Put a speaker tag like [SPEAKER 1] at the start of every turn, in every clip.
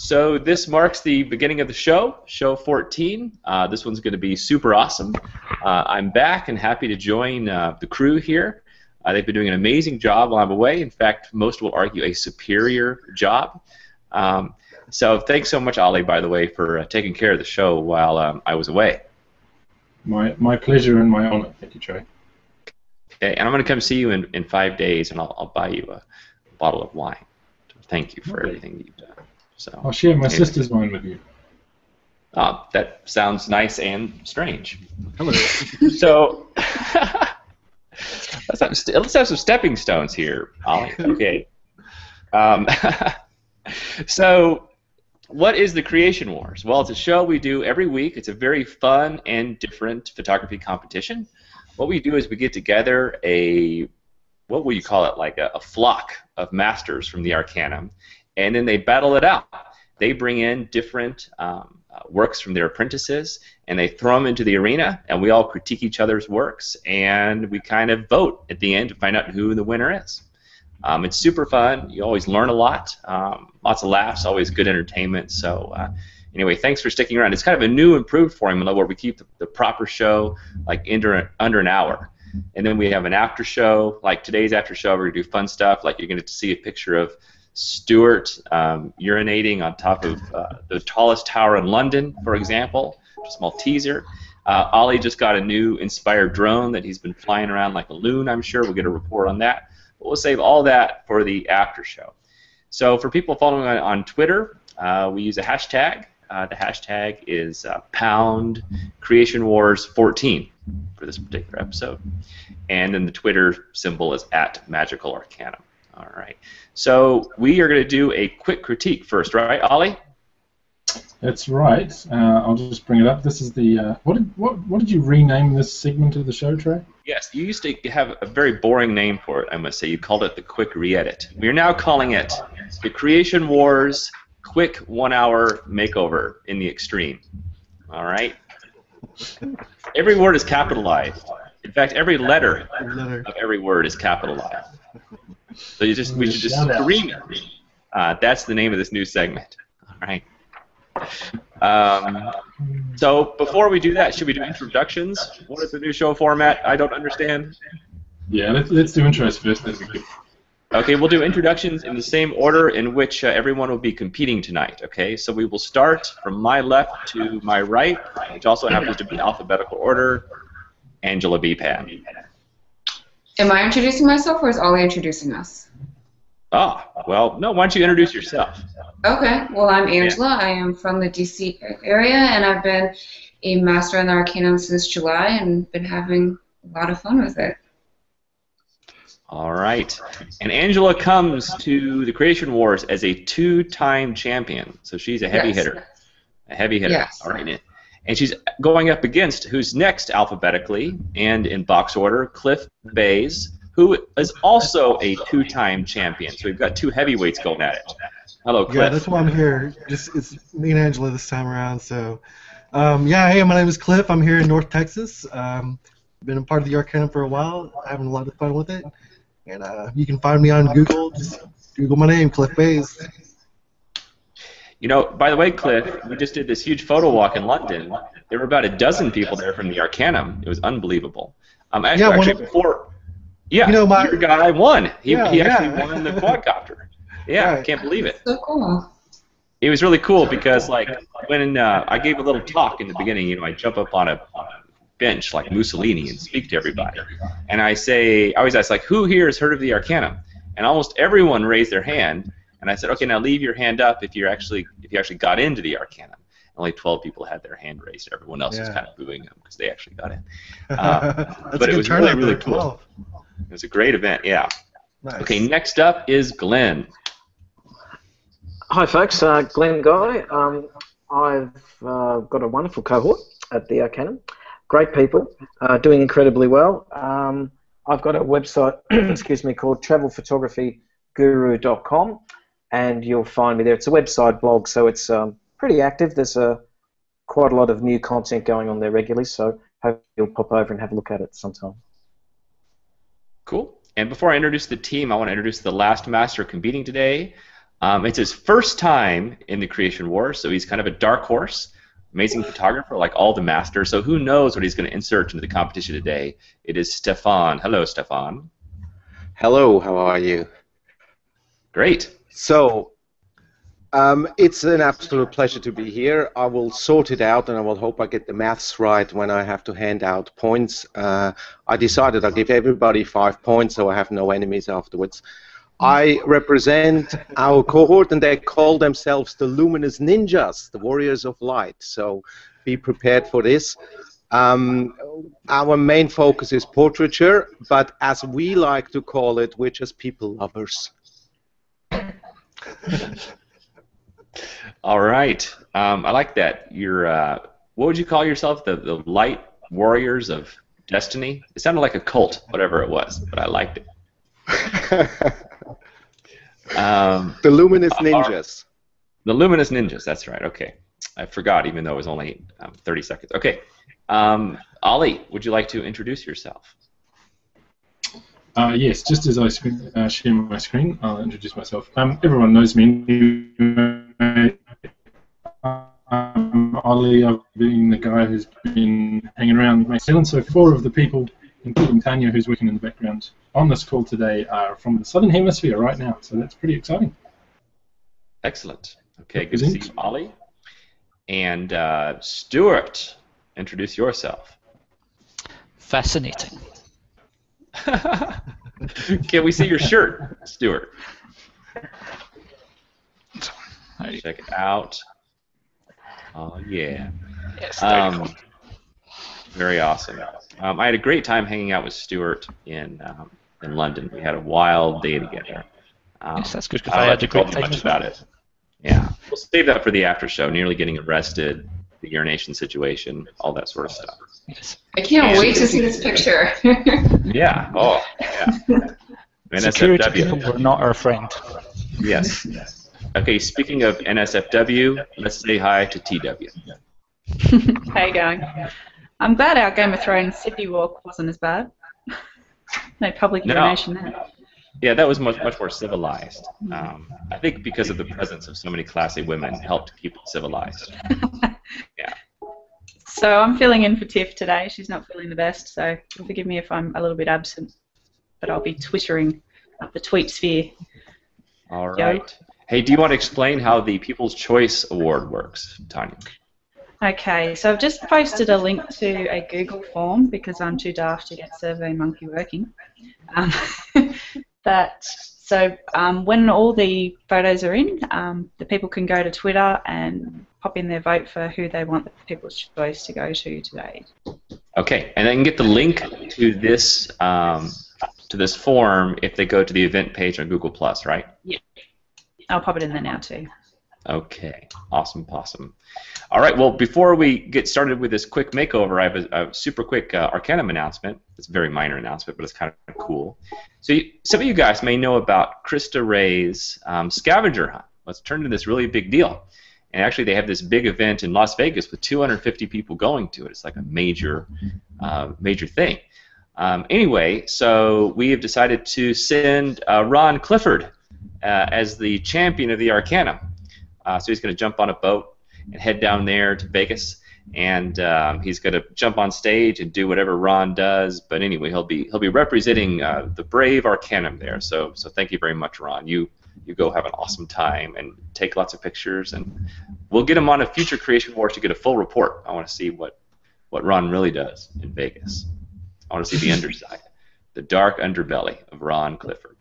[SPEAKER 1] So this marks the beginning of the show, show 14. This one's going to be super awesome. I'm back and happy to join the crew here. They've been doing an amazing job while I'm away. In fact, most will argue a superior job. So thanks so much, Ollie, by the way, for taking care of the show while I was away.
[SPEAKER 2] My pleasure and my honor. Thank you, Trey.
[SPEAKER 1] Okay, and I'm going to come see you in 5 days, and I'll buy you a bottle of wine. Thank you for everything that you've done. So
[SPEAKER 2] I'll share my sister's wine with you.
[SPEAKER 1] That sounds nice and strange.
[SPEAKER 3] Hello.
[SPEAKER 1] So let's have some stepping stones here, Ollie. Okay. So what is the Creation Wars? Well, it's a show we do every week. It's a very fun and different photography competition. What we do is we get together what will you call it, like a flock of masters from the Arcanum, and then they battle it out. They bring in different works from their apprentices, and they throw them into the arena, and we all critique each other's works, and we kind of vote at the end to find out who the winner is. It's super fun. You always learn a lot. Lots of laughs, always good entertainment. So anyway, thanks for sticking around. It's kind of a new, improved formula where we keep the proper show like under an hour. And then we have an after show, like today's after show. We're going to do fun stuff, like you're going to see a picture of Stuart urinating on top of the tallest tower in London, for example. A small teaser. Ollie just got a new inspired drone that he's been flying around like a loon, I'm sure. We'll get a report on that. But we'll save all that for the after show. So for people following on Twitter, we use a hashtag. The hashtag is pound Creation Wars 14 for this particular episode. And then the Twitter symbol is @MagicalArcanum. All right. So we are going to do a quick critique first, right, Ollie?
[SPEAKER 2] That's right. I'll just bring it up. This is the what did you rename this segment of the show, Trey?
[SPEAKER 1] Yes, you used to have a very boring name for it, I must say. You called it the Quick Re-Edit. We are now calling it the Creation Wars Quick 1 Hour Makeover in the Extreme. All right? Every word is capitalized. In fact, every letter of every word is capitalized. So we should just scream it. That's the name of this new segment. All right. So before we do that, should we do introductions? What is the new show format? I don't understand.
[SPEAKER 2] Yeah, let's do intros first.
[SPEAKER 1] Okay, we'll do introductions in the same order in which everyone will be competing tonight. Okay, so we will start from my left to my right, which also happens to be alphabetical order. Angela B. Pan.
[SPEAKER 4] Am I introducing myself, or is Ollie introducing us?
[SPEAKER 1] Ah, well, no, why don't you introduce yourself?
[SPEAKER 4] Okay, well, I'm Angela.
[SPEAKER 1] Yeah.
[SPEAKER 4] I am from the DC area, and I've been a master in the Arcanum since July and been having a lot of fun with it.
[SPEAKER 1] All right. And Angela comes to the Creation Wars as a 2-time champion, so she's a heavy hitter. A heavy hitter.
[SPEAKER 4] Yes.
[SPEAKER 1] All right. And she's going up against who's next alphabetically and in box order, Cliff Baise, who is also a 2-time champion. So we've got two heavyweights going at it. Hello, Cliff.
[SPEAKER 3] Yeah, that's why I'm here. It's me and Angela this time around. So, yeah, hey, my name is Cliff. I'm here in North Texas. Been a part of the Arcanum for a while. Having a lot of fun with it. And you can find me on Google. Just Google my name, Cliff Baise.
[SPEAKER 1] You know, by the way, Cliff, we just did this huge photo walk in London. There were about a dozen people there from the Arcanum. It was unbelievable. Actually, before, yeah, your guy won. He actually won the quadcopter. Yeah, I can't believe it.
[SPEAKER 4] So cool.
[SPEAKER 1] It was really cool because, like, when I gave a little talk in the beginning, you know, I jump up on a bench like Mussolini and speak to everybody, and I always ask, like, who here has heard of the Arcanum? And almost everyone raised their hand. And I said, okay, now leave your hand up if you actually got into the Arcanum. Only 12 people had their hand raised. Everyone else was kind of booing them because they actually got in. But it was really, really cool. It was a great event, yeah. Nice. Okay, next up is Glenn.
[SPEAKER 5] Hi, folks. Glenn Guy. I've got a wonderful cohort at the Arcanum. Great people, doing incredibly well. I've got a website, excuse me, called travelphotographyguru.com. And you'll find me there. It's a website blog, so it's pretty active. There's quite a lot of new content going on there regularly, so hope you'll pop over and have a look at it sometime.
[SPEAKER 1] Cool. And before I introduce the team, I want to introduce the last master competing today. It's his first time in the Creation Wars, so he's kind of a dark horse. Amazing photographer, like all the masters. So who knows what he's going to insert into the competition today? It is Stephan. Hello, Stephan.
[SPEAKER 6] Hello, how are you?
[SPEAKER 1] Great.
[SPEAKER 6] So, it's an absolute pleasure to be here. I will sort it out, and I will hope I get the maths right when I have to hand out points. I decided I'll give everybody 5 points, so I have no enemies afterwards. I represent our cohort, and they call themselves the Luminous Ninjas, the Warriors of Light. So, be prepared for this. Our main focus is portraiture, but as we like to call it, we're just people lovers.
[SPEAKER 1] All right. I like that. You're, what would you call yourself? The Light Warriors of Destiny? It sounded like a cult, whatever it was, but I liked it.
[SPEAKER 6] The Luminous Ninjas.
[SPEAKER 1] The Luminous Ninjas, that's right. Okay. I forgot, even though it was only 30 seconds. Okay. Ollie, would you like to introduce yourself?
[SPEAKER 2] Yes, just as I share my screen, I'll introduce myself. Everyone knows me. I'm Ollie. I've been the guy who's been hanging around New Zealand. So 4 of the people, including Tanya, who's working in the background on this call today, are from the Southern Hemisphere right now. So that's pretty exciting.
[SPEAKER 1] Excellent. Okay, good to see you, Ollie. And Stuart, introduce yourself.
[SPEAKER 7] Fascinating.
[SPEAKER 1] Can we see your shirt, Stuart? Check it out. Oh, yeah.
[SPEAKER 7] Yes,
[SPEAKER 1] very awesome. I had a great time hanging out with Stuart in London. We had a wild day together.
[SPEAKER 7] Yes, that's good, because
[SPEAKER 1] I
[SPEAKER 7] I
[SPEAKER 1] don't
[SPEAKER 7] had a
[SPEAKER 1] like to
[SPEAKER 7] great
[SPEAKER 1] talk
[SPEAKER 7] time
[SPEAKER 1] much
[SPEAKER 7] as well.
[SPEAKER 1] about it. Yeah, we'll save that for the after show. Nearly getting arrested, the urination situation, all that sort of stuff.
[SPEAKER 7] Yes.
[SPEAKER 4] I can't wait to see this picture.
[SPEAKER 1] Yeah. Oh, yeah.
[SPEAKER 7] Security people
[SPEAKER 1] NSFW.
[SPEAKER 7] were not our friend.
[SPEAKER 1] Yes. Okay, speaking of NSFW, let's say hi to TW.
[SPEAKER 8] How you going? I'm glad our Game of Thrones Sydney walk wasn't as bad. No public urination there.
[SPEAKER 1] Yeah, that was much more civilized. I think because of the presence of so many classy women helped keep it civilized. Yeah.
[SPEAKER 8] So I'm filling in for Tiff today. She's not feeling the best, so forgive me if I'm a little bit absent. But I'll be twittering up the tweet sphere.
[SPEAKER 1] All right. Hey, do you want to explain how the People's Choice Award works, Tanya?
[SPEAKER 8] Okay, so I've just posted a link to a Google form because I'm too daft to get SurveyMonkey working. When all the photos are in, the people can go to Twitter and pop in their vote for who they want the People's Choice to go to today.
[SPEAKER 1] Okay, and they can get the link to this form if they go to the event page on Google+, right?
[SPEAKER 8] Yeah. I'll pop it in there now too.
[SPEAKER 1] Okay, awesome, possum. All right, well, before we get started with this quick makeover, I have a super quick Arcanum announcement. It's a very minor announcement, but it's kind of cool. So some of you guys may know about Krista Ray's scavenger hunt. Well, it's turned into this really big deal. And actually, they have this big event in Las Vegas with 250 people going to it. It's like a major thing. Anyway, so we have decided to send Ron Clifford as the champion of the Arcanum. So he's going to jump on a boat and head down there to Vegas, and he's going to jump on stage and do whatever Ron does. But anyway, he'll be representing the brave Arcanum there. So thank you very much, Ron. You go have an awesome time and take lots of pictures, and we'll get him on a future Creation Wars to get a full report. I want to see what Ron really does in Vegas. I want to see the underside, the dark underbelly of Ron Clifford.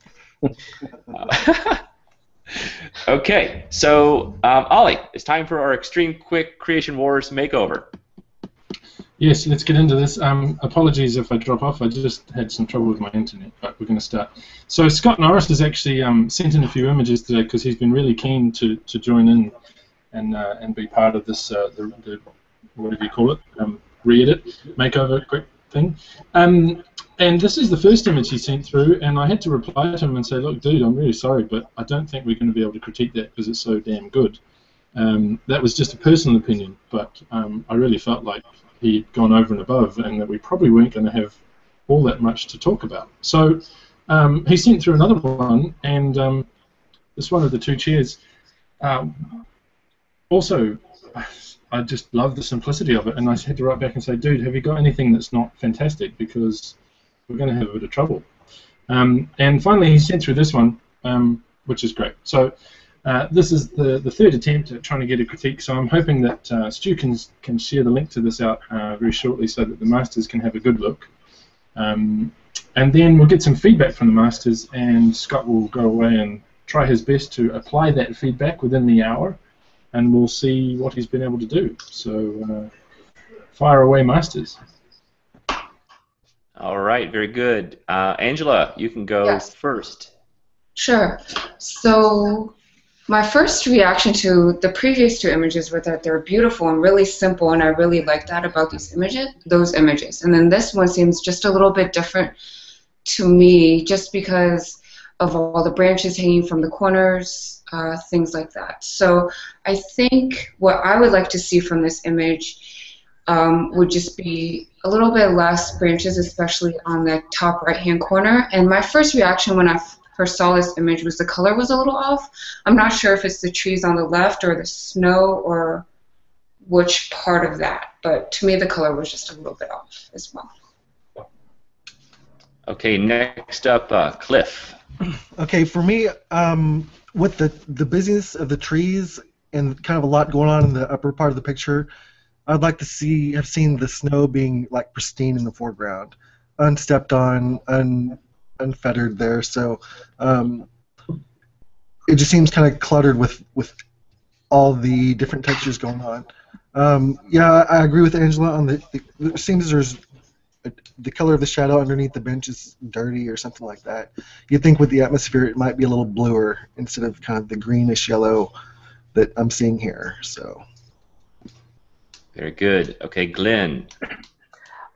[SPEAKER 1] Okay, so Ollie, it's time for our extreme quick Creation Wars makeover.
[SPEAKER 2] Yes, let's get into this. Apologies if I drop off. I just had some trouble with my internet, but we're going to start. So Scott Norris has actually sent in a few images today because he's been really keen to join in and be part of this the whatever you call it, re-edit, makeover, quick thing. And this is the first image he sent through, and I had to reply to him and say, look, dude, I'm really sorry, but I don't think we're going to be able to critique that because it's so damn good. That was just a personal opinion, but I really felt like he'd gone over and above and that we probably weren't going to have all that much to talk about. So he sent through another one, and this one of the two chairs. Also, I just love the simplicity of it, and I had to write back and say, dude, have you got anything that's not fantastic, because we're going to have a bit of trouble. And finally, he sent through this one, which is great. So this is the third attempt at trying to get a critique, so I'm hoping that Stu can share the link to this out very shortly so that the masters can have a good look. And then we'll get some feedback from the masters, and Scott will go away and try his best to apply that feedback within the hour, and we'll see what he's been able to do. So fire away, masters.
[SPEAKER 1] All right, very good. Angela, you can go first.
[SPEAKER 4] Sure. So my first reaction to the previous two images were that they're beautiful and really simple, and I really like that about those images. And then this one seems just a little bit different to me, just because of all the branches hanging from the corners, things like that. So I think what I would like to see from this image would just be a little bit less branches, especially on the top right-hand corner. And my first reaction when I first saw this image was the color was a little off. I'm not sure if it's the trees on the left or the snow or which part of that, but to me the color was just a little bit off as well.
[SPEAKER 1] Okay, next up, Cliff.
[SPEAKER 3] Okay, for me, with the busyness of the trees and kind of a lot going on in the upper part of the picture, I'd like to have seen the snow being like pristine in the foreground, unstepped on, unfettered there. So it just seems kind of cluttered with all the different textures going on. Yeah, I agree with Angela on it seems there's the color of the shadow underneath the bench is dirty or something like that. You'd think with the atmosphere it might be a little bluer instead of kind of the greenish yellow that I'm seeing here. So.
[SPEAKER 1] Very good. Okay, Glenn.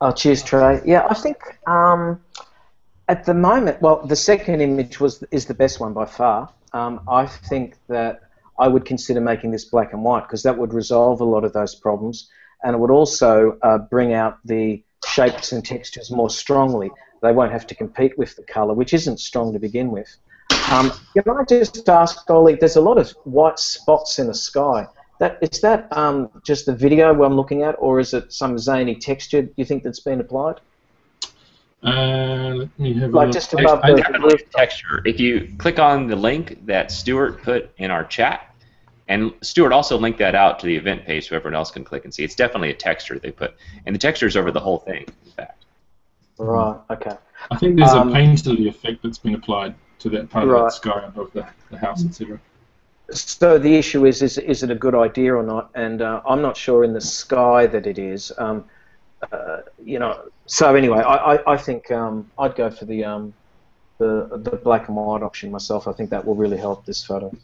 [SPEAKER 5] Oh, cheers, Trey. Yeah, I think at the moment, well, the second image is the best one by far. I think that I would consider making this black and white, because that would resolve a lot of those problems, and it would also bring out the shapes and textures more strongly. They won't have to compete with the colour, which isn't strong to begin with. Can I just ask, Ollie, there's a lot of white spots in the sky. Is that just the video I'm looking at, or is it some zany texture you think that's been applied?
[SPEAKER 2] Let me have
[SPEAKER 5] like
[SPEAKER 2] a look.
[SPEAKER 5] just above
[SPEAKER 1] the texture. If you click on the link that Stuart put in our chat, and Stuart also linked that out to the event page so everyone else can click and see. It's definitely a texture they put, and the texture is over the whole thing, in fact.
[SPEAKER 5] Right, okay.
[SPEAKER 2] I think there's a painterly effect that's been applied to that part of the sky above the house, etc.
[SPEAKER 5] So the issue is it a good idea or not? And I'm not sure in the sky that it is. You know. So anyway, I think I'd go for the black and white option myself. I think that will really help this photo.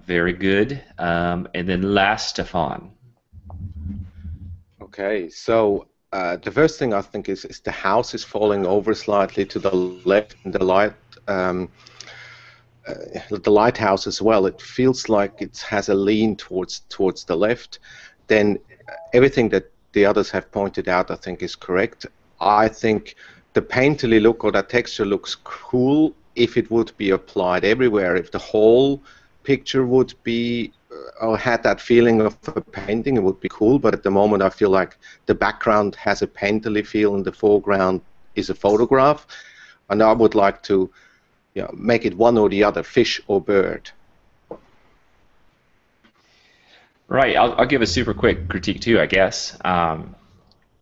[SPEAKER 1] Very good. And then last, Stephan.
[SPEAKER 6] Okay, so the first thing I think is the house is falling over slightly to the left, and the lighthouse as well. It feels like it has a lean towards the left. Then everything that the others have pointed out, I think, is correct. I think the painterly look or that texture looks cool if it would be applied everywhere. If the whole picture would be or had that feeling of a painting, it would be cool. But at the moment, I feel like the background has a painterly feel and the foreground is a photograph. And I would like to make it one or the other, fish or bird.
[SPEAKER 1] Right, I'll give a super quick critique too, I guess. And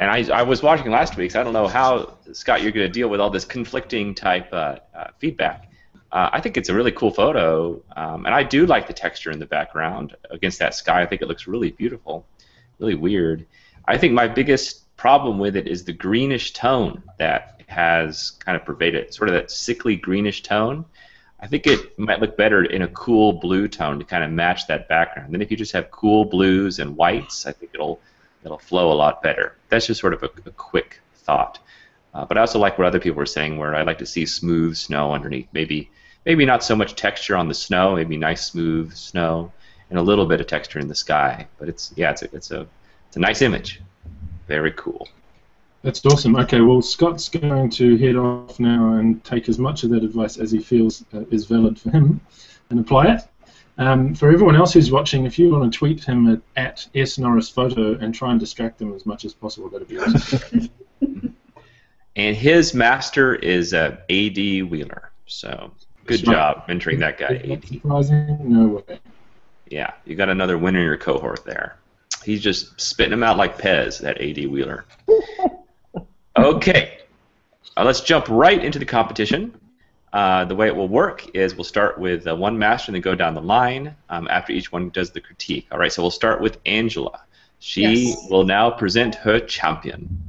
[SPEAKER 1] I was watching last week, so I don't know how, Scott, you're going to deal with all this conflicting type feedback. I think it's a really cool photo, and I do like the texture in the background against that sky. I think it looks really beautiful, really weird. I think my biggest problem with it is the greenish tone that has kind of pervaded, sort of that sickly greenish tone. I think it might look better in a cool blue tone to kind of match that background. Then if you just have cool blues and whites, I think it'll flow a lot better. That's just sort of a quick thought. But I also like what other people were saying, where I like to see smooth snow underneath. Maybe not so much texture on the snow, maybe nice smooth snow, and a little bit of texture in the sky. But it's a nice image. Very cool.
[SPEAKER 2] That's awesome. Okay, well, Scott's going to head off now and take as much of that advice as he feels is valid for him and apply it. For everyone else who's watching, if you want to tweet him at @snorrisphoto and try and distract him as much as possible, that'd be awesome.
[SPEAKER 1] And his master is A.D. Wheeler. So good job mentoring that guy, A.D.
[SPEAKER 2] Surprising? No way.
[SPEAKER 1] Yeah, you got another winner in your cohort there. He's just spitting them out like Pez, that A.D. Wheeler. Okay, let's jump right into the competition. The way it will work is we'll start with one master and then go down the line after each one does the critique. All right, so we'll start with Angela. She will now present her champion.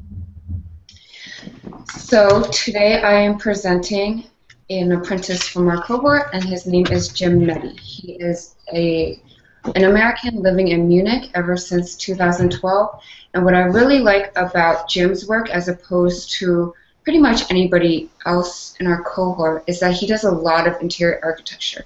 [SPEAKER 4] So today I am presenting an apprentice from our cohort, and his name is Jim Nutty. He is an American living in Munich ever since 2012. And what I really like about Jim's work, as opposed to pretty much anybody else in our cohort, is that he does a lot of interior architecture.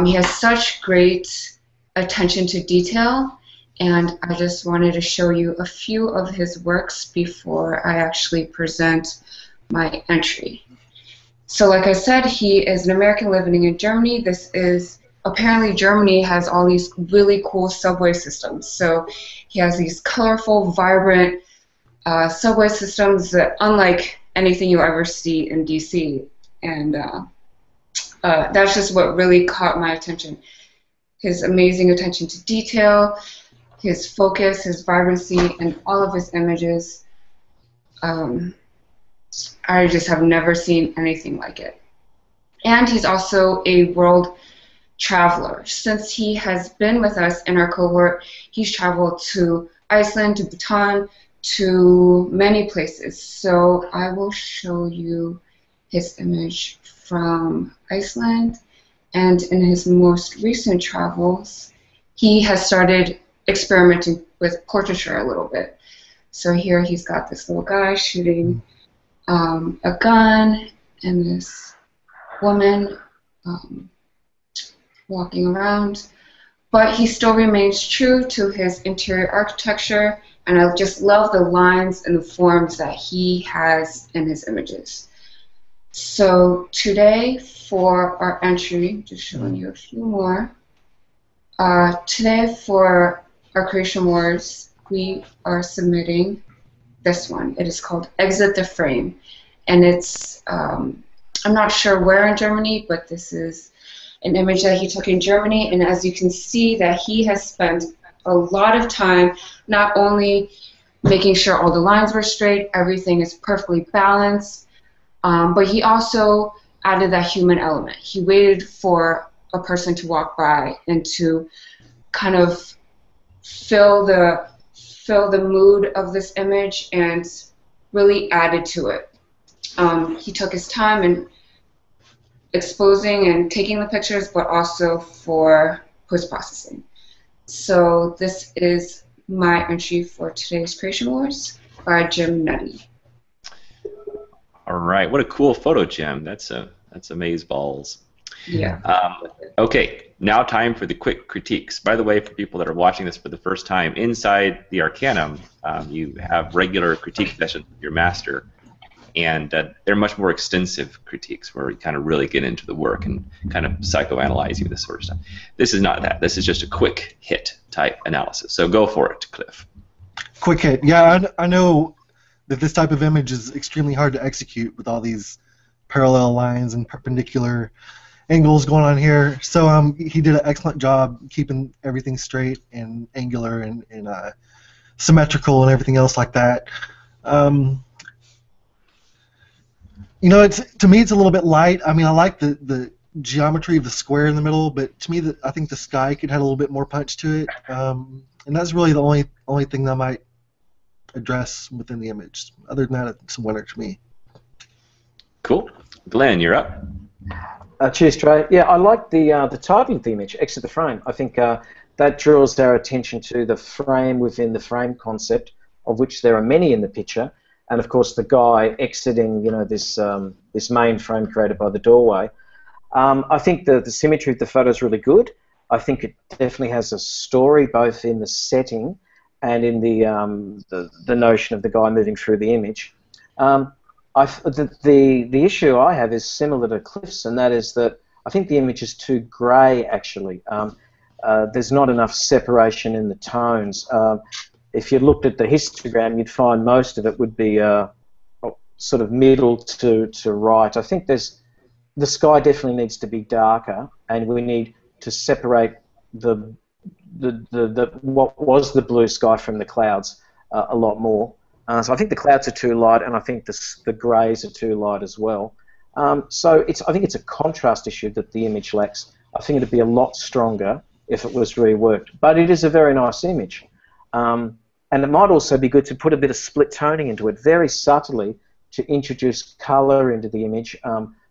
[SPEAKER 4] He has such great attention to detail, and I just wanted to show you a few of his works before I actually present my entry. So like I said, he is an American living in Germany. Apparently Germany has all these really cool subway systems. So he has these colorful, vibrant subway systems that unlike anything you ever see in DC. And that's just what really caught my attention. His amazing attention to detail, his focus, his vibrancy, and all of his images. I just have never seen anything like it. And he's also a world traveler. Since he has been with us in our cohort, he's traveled to Iceland, to Bhutan, to many places. So I will show you his image from Iceland, and in his most recent travels, he has started experimenting with portraiture a little bit. So here he's got this little guy shooting a gun, and this woman walking around, but he still remains true to his interior architecture, and I just love the lines and the forms that he has in his images. So today for our entry, just showing you a few more, today for our Creation Wars, we are submitting this one. It is called Exit the Frame, and it's, I'm not sure where in Germany, but this is an image that he took in Germany, and as you can see that he has spent a lot of time not only making sure all the lines were straight, everything is perfectly balanced, but he also added that human element. He waited for a person to walk by and to kind of fill the mood of this image and really added to it. He took his time in exposing and taking the pictures, but also for post-processing. So this is my entry for today's Creation Wars by Jim Nutty.
[SPEAKER 1] All right, what a cool photo, Jim. That's amazeballs.
[SPEAKER 4] Yeah.
[SPEAKER 1] Okay, now time for the quick critiques. By the way, for people that are watching this for the first time, inside the Arcanum, you have regular critique sessions with your master, and they're much more extensive critiques where we kind of really get into the work and kind of psychoanalyze you, this sort of stuff. This is not that. This is just a quick hit type analysis. So go for it, Cliff.
[SPEAKER 3] Quick hit. Yeah, I know that this type of image is extremely hard to execute with all these parallel lines and perpendicular angles going on here. So he did an excellent job keeping everything straight and angular and symmetrical and everything else like that. You know, to me it's a little bit light. I mean, I like the geometry of the square in the middle, but to me, I think the sky could have a little bit more punch to it, and that's really the only thing that I might address within the image. Other than that, it's a winner to me.
[SPEAKER 1] Cool. Glenn, you're up.
[SPEAKER 5] Cheers, Trey. Yeah, I like the title of the image, Exit the Frame. I think that draws our attention to the frame within the frame concept, of which there are many in the picture, and of course the guy exiting, you know, this this main frame created by the doorway. I think the symmetry of the photo is really good. I think it definitely has a story both in the setting and in the notion of the guy moving through the image. The issue I have is similar to Cliff's, and that is that I think the image is too grey, actually. There's not enough separation in the tones. If you looked at the histogram, you'd find most of it would be sort of middle to right. I think the sky definitely needs to be darker, and we need to separate what was the blue sky from the clouds a lot more. So I think the clouds are too light, and I think the greys are too light as well. So I think it's a contrast issue that the image lacks. I think it'd be a lot stronger if it was reworked, but it is a very nice image. And it might also be good to put a bit of split toning into it, very subtly, to introduce colour into the image,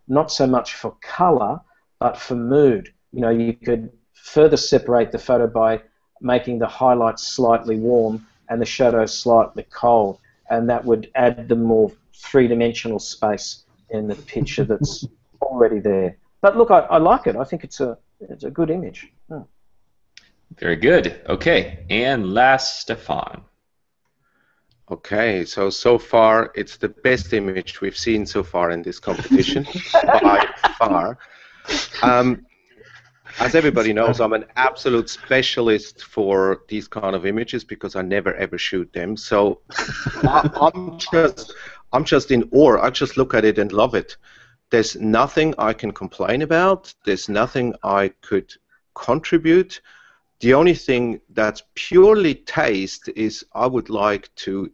[SPEAKER 5] not so much for colour, but for mood. You know, you could further separate the photo by making the highlights slightly warm and the shadows slightly cold, and that would add the more three-dimensional space in the picture that's already there. But look, I like it. I think it's a good image.
[SPEAKER 1] Very good. Okay, and last, Stephan.
[SPEAKER 6] Okay, so far it's the best image we've seen so far in this competition by far. As everybody knows, I'm an absolute specialist for these kind of images because I never ever shoot them. So I'm just in awe. I just look at it and love it. There's nothing I can complain about. There's nothing I could contribute. The only thing that's purely taste is I would like to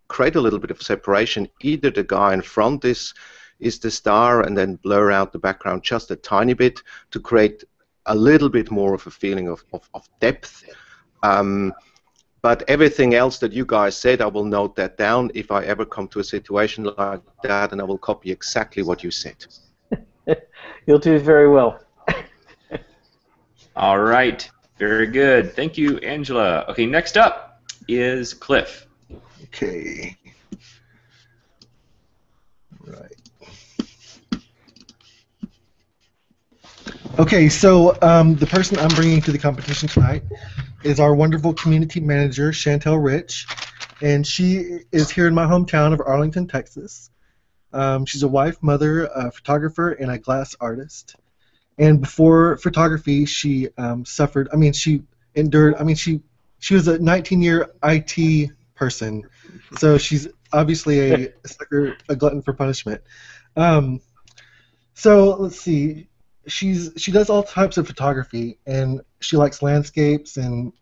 [SPEAKER 6] create a little bit of separation. Either the guy in front is the star and then blur out the background just a tiny bit to create a little bit more of a feeling of depth. But everything else that you guys said, I will note that down if I ever come to a situation like that, and I will copy exactly what you said.
[SPEAKER 5] You'll do very well.
[SPEAKER 1] All right. Very good. Thank you, Angela. Okay, next up is Cliff.
[SPEAKER 3] Okay. Right. Okay, so the person I'm bringing to the competition tonight is our wonderful community manager, Chantel Rich, and she is here in my hometown of Arlington, Texas. She's a wife, mother, a photographer, and a glass artist. And before photography, she suffered. I mean, she endured. I mean, she was a 19-year IT person, so she's obviously a sucker, a glutton for punishment. So let's see. She does all types of photography, and she likes landscapes and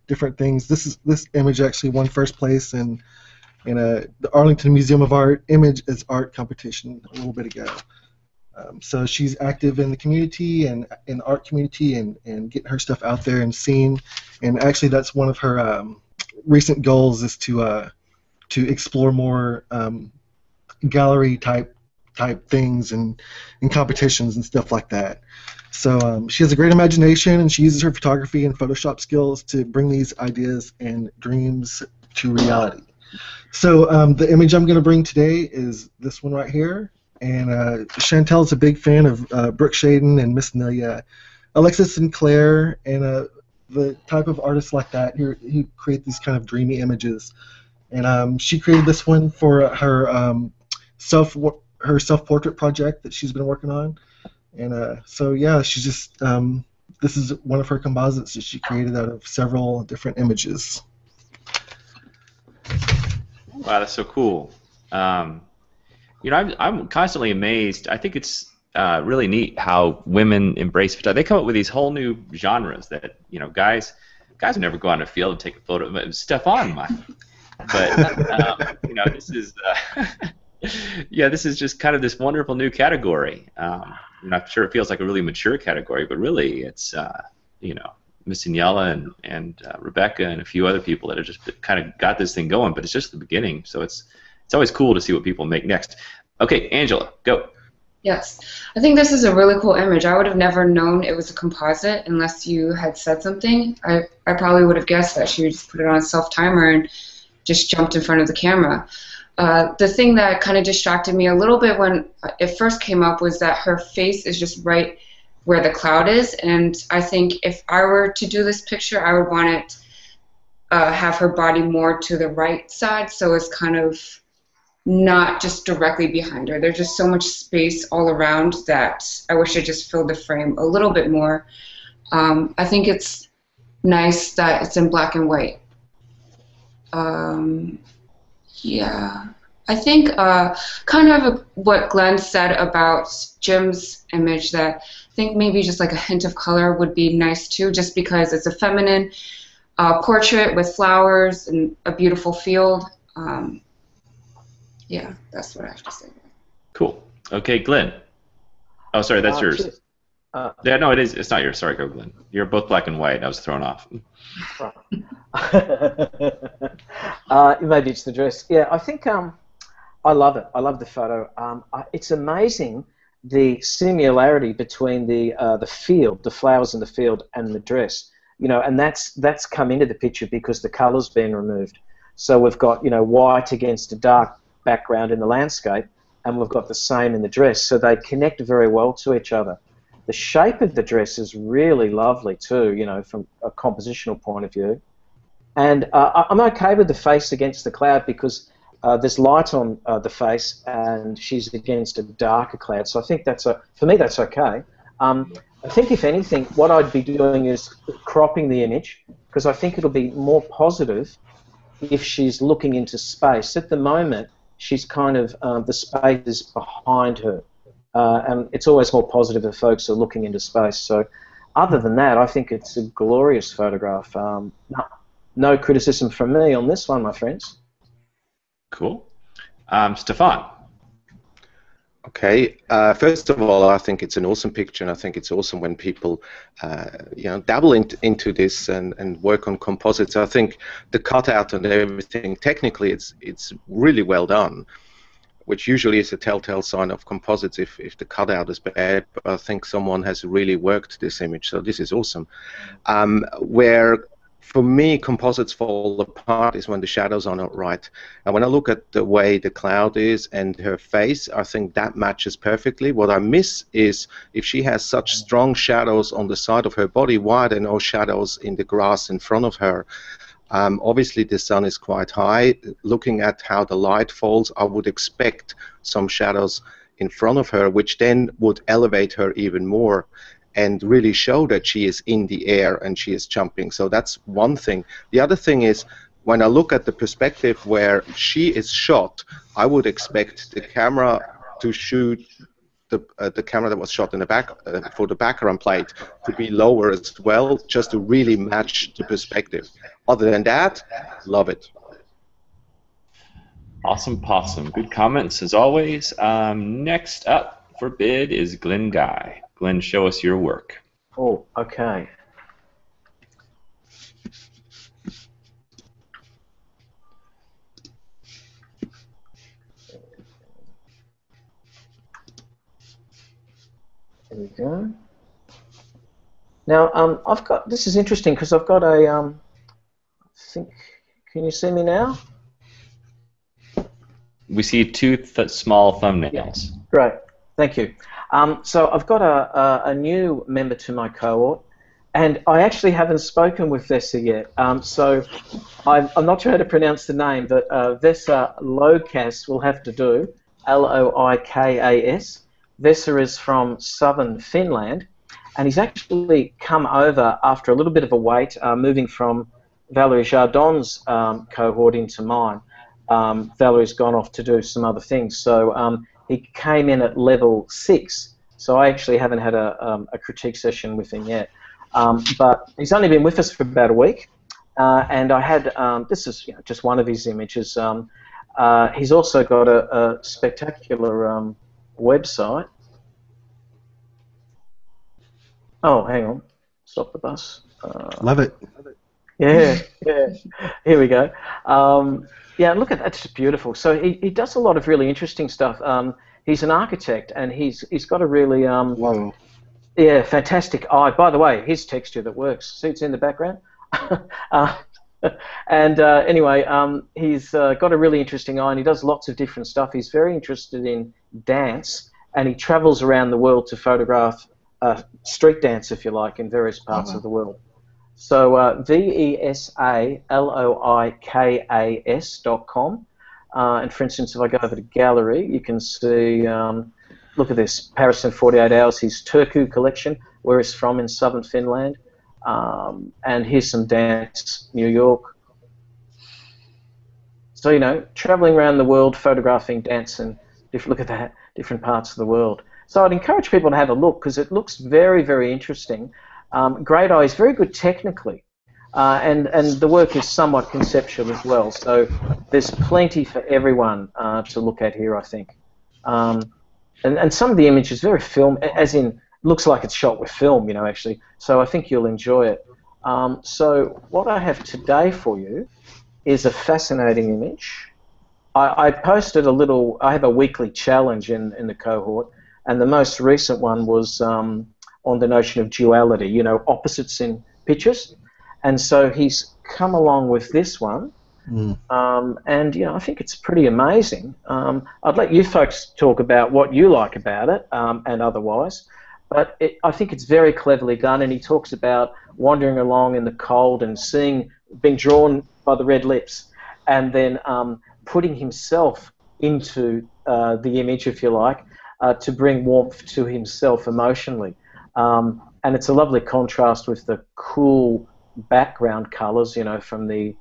[SPEAKER 3] different things. This image actually won first place in the Arlington Museum of Art Image as Art competition a little bit ago. So she's active in the community and in the art community and getting her stuff out there and seen. And actually, that's one of her recent goals is to explore more gallery type things and competitions and stuff like that. So she has a great imagination, and she uses her photography and Photoshop skills to bring these ideas and dreams to reality. So the image I'm going to bring today is this one right here. And Chantel's a big fan of Brooke Shaden and Miss Nelia, Alexis Sinclair, and the type of artists like that who create these kind of dreamy images. And she created this one for her self-portrait project that she's been working on. And so yeah, she's just this is one of her composites that she created out of several different images.
[SPEAKER 1] Wow, that's so cool. You know, I'm constantly amazed. I think it's really neat how women embrace photography. They come up with these whole new genres that, you know, guys would never go out in a field and take a photo. But Stephan might. But you know, this is yeah, this is just kind of this wonderful new category. I'm not sure it feels like a really mature category, but really it's you know, Miss Daniela and Rebecca and a few other people that have just kind of got this thing going. But it's just the beginning, so it's always cool to see what people make next. Okay, Angela, go.
[SPEAKER 4] Yes, I think this is a really cool image. I would have never known it was a composite unless you had said something. I probably would have guessed that she just put it on self-timer and just jumped in front of the camera. The thing that kind of distracted me a little bit when it first came up was that her face is just right where the cloud is, and I think if I were to do this picture, I would want it have her body more to the right side, so it's kind of not just directly behind her. There's just so much space all around that I wish I just filled the frame a little bit more. I think it's nice that it's in black and white. Yeah, I think kind of what Glenn said about Jim's image, that I think maybe just like a hint of color would be nice too, just because it's a feminine portrait with flowers and a beautiful field. Yeah, that's what I have to say.
[SPEAKER 1] Cool. Okay, Glenn. Oh, sorry, that's yours. Yeah, no, it is. It's not yours. Sorry, go, Glenn. You're both black and white. I was thrown off.
[SPEAKER 5] Maybe it's the dress. Yeah, I think I love it. I love the photo. It's amazing the similarity between the field, the flowers in the field, and the dress. You know, and that's come into the picture because the colour's been removed. So we've got, you know, white against a dark background in the landscape, and we've got the same in the dress. So they connect very well to each other. The shape of the dress is really lovely too, you know, from a compositional point of view. And I'm okay with the face against the cloud because there's light on the face and she's against a darker cloud. So I think for me that's okay. I think if anything, what I'd be doing is cropping the image because I think it'll be more positive if she's looking into space. At the moment, she's kind of, the space is behind her. And it's always more positive if folks are looking into space. So other than that, I think it's a glorious photograph. No criticism from me on this one, my friends.
[SPEAKER 1] Cool. Stephan.
[SPEAKER 6] Okay. First of all, I think it's an awesome picture, and I think it's awesome when people, you know, dabble into this and work on composites. I think the cutout and everything, technically, it's really well done, which usually is a telltale sign of composites if the cutout is bad. But I think someone has really worked this image, so this is awesome. Where for me, composites fall apart is when the shadows are not right. And when I look at the way the cloud is and her face, I think that matches perfectly. What I miss is if she has such strong shadows on the side of her body, why are there no shadows in the grass in front of her? Obviously, the sun is quite high. Looking at how the light falls, I would expect some shadows in front of her, which then would elevate her even more and really show that she is in the air and she is jumping. So that's one thing. The other thing is, when I look at the perspective where she is shot, I would expect the camera to shoot the camera that was shot in the back for the background plate to be lower as well, just to really match the perspective. Other than that, love it.
[SPEAKER 1] Awesome possum. Good comments as always. Next up for bid is Glenn Guy. Glenn, show us your work.
[SPEAKER 5] Oh, okay. There we go. Now, I've got, this is interesting because I've got a, I think, can you see me now?
[SPEAKER 1] We see two small thumbnails.
[SPEAKER 5] Yeah. Great, thank you. So I've got a new member to my cohort, and I actually haven't spoken with Baise yet. So I'm not sure how to pronounce the name, but Baise Loikas will have to do, Loikas. Baise is from southern Finland, and he's actually come over after a little bit of a wait, moving from Valerie Jardin's cohort into mine. Valerie's gone off to do some other things, so he came in at level 6, so I actually haven't had a critique session with him yet. But he's only been with us for about a week, and I had, this is just one of his images. He's also got a spectacular website. Oh, hang on, stop the bus.
[SPEAKER 3] Love it.
[SPEAKER 5] Yeah, yeah. Here we go. Yeah, look at that, it's beautiful. So he does a lot of really interesting stuff. He's an architect, and he's got a really yeah, fantastic eye. By the way, his texture that works. See, it's in the background. And anyway, he's got a really interesting eye, and he does lots of different stuff. He's very interested in dance, and he travels around the world to photograph street dance, if you like, in various parts of the world. So VESALOIKAS.com. And for instance, if I go over to gallery, you can see, look at this, Paris in 48 Hours, his Turku collection, where he's from in southern Finland. And here's some dance, New York. So, you know, traveling around the world, photographing dance, and look at that, different parts of the world. So I'd encourage people to have a look, because it looks very, very interesting. Great Eye is very good technically, and the work is somewhat conceptual as well. So there's plenty for everyone to look at here, I think. And some of the images very film, as in looks like it's shot with film, you know, actually. So I think you'll enjoy it. So what I have today for you is a fascinating image. I posted a little, I have a weekly challenge in the cohort, and the most recent one was on the notion of duality, you know, opposites in pictures. And so he's come along with this one, and, you know, I think it's pretty amazing. I'd let you folks talk about what you like about it and otherwise, but I think it's very cleverly done, and he talks about wandering along in the cold and being drawn by the red lips, and then putting himself into the image, if you like, to bring warmth to himself emotionally. And it's a lovely contrast with the cool background colours, you know, from the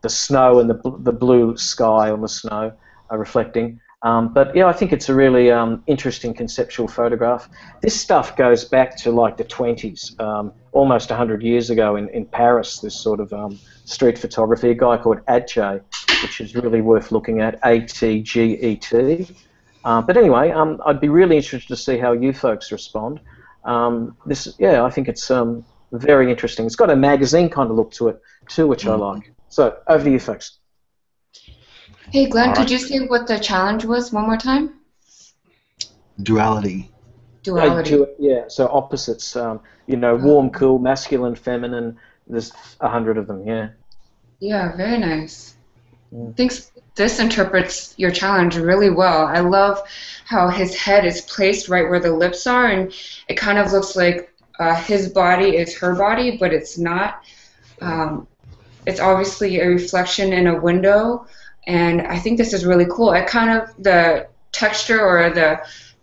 [SPEAKER 5] snow and the blue sky on the snow reflecting. But yeah, I think it's a really interesting conceptual photograph. This stuff goes back to like the 20s, almost 100 years ago in Paris, this sort of street photography, a guy called Adget, which is really worth looking at, A-T-G-E-T. But anyway, I'd be really interested to see how you folks respond. Yeah, I think it's very interesting. It's got a magazine kind of look to it too, which I like. So over to you folks.
[SPEAKER 4] Hey Glenn, could you say what the challenge was one more time?
[SPEAKER 3] Duality.
[SPEAKER 4] Duality.
[SPEAKER 5] Yeah, so opposites, you know, warm, cool, masculine, feminine, there's 100 of them, yeah.
[SPEAKER 4] Yeah, very nice. I think this interprets your challenge really well. I love how his head is placed right where the lips are, and it kind of looks like his body is her body, but it's not. It's obviously a reflection in a window, and I think this is really cool. It kind of, the texture or the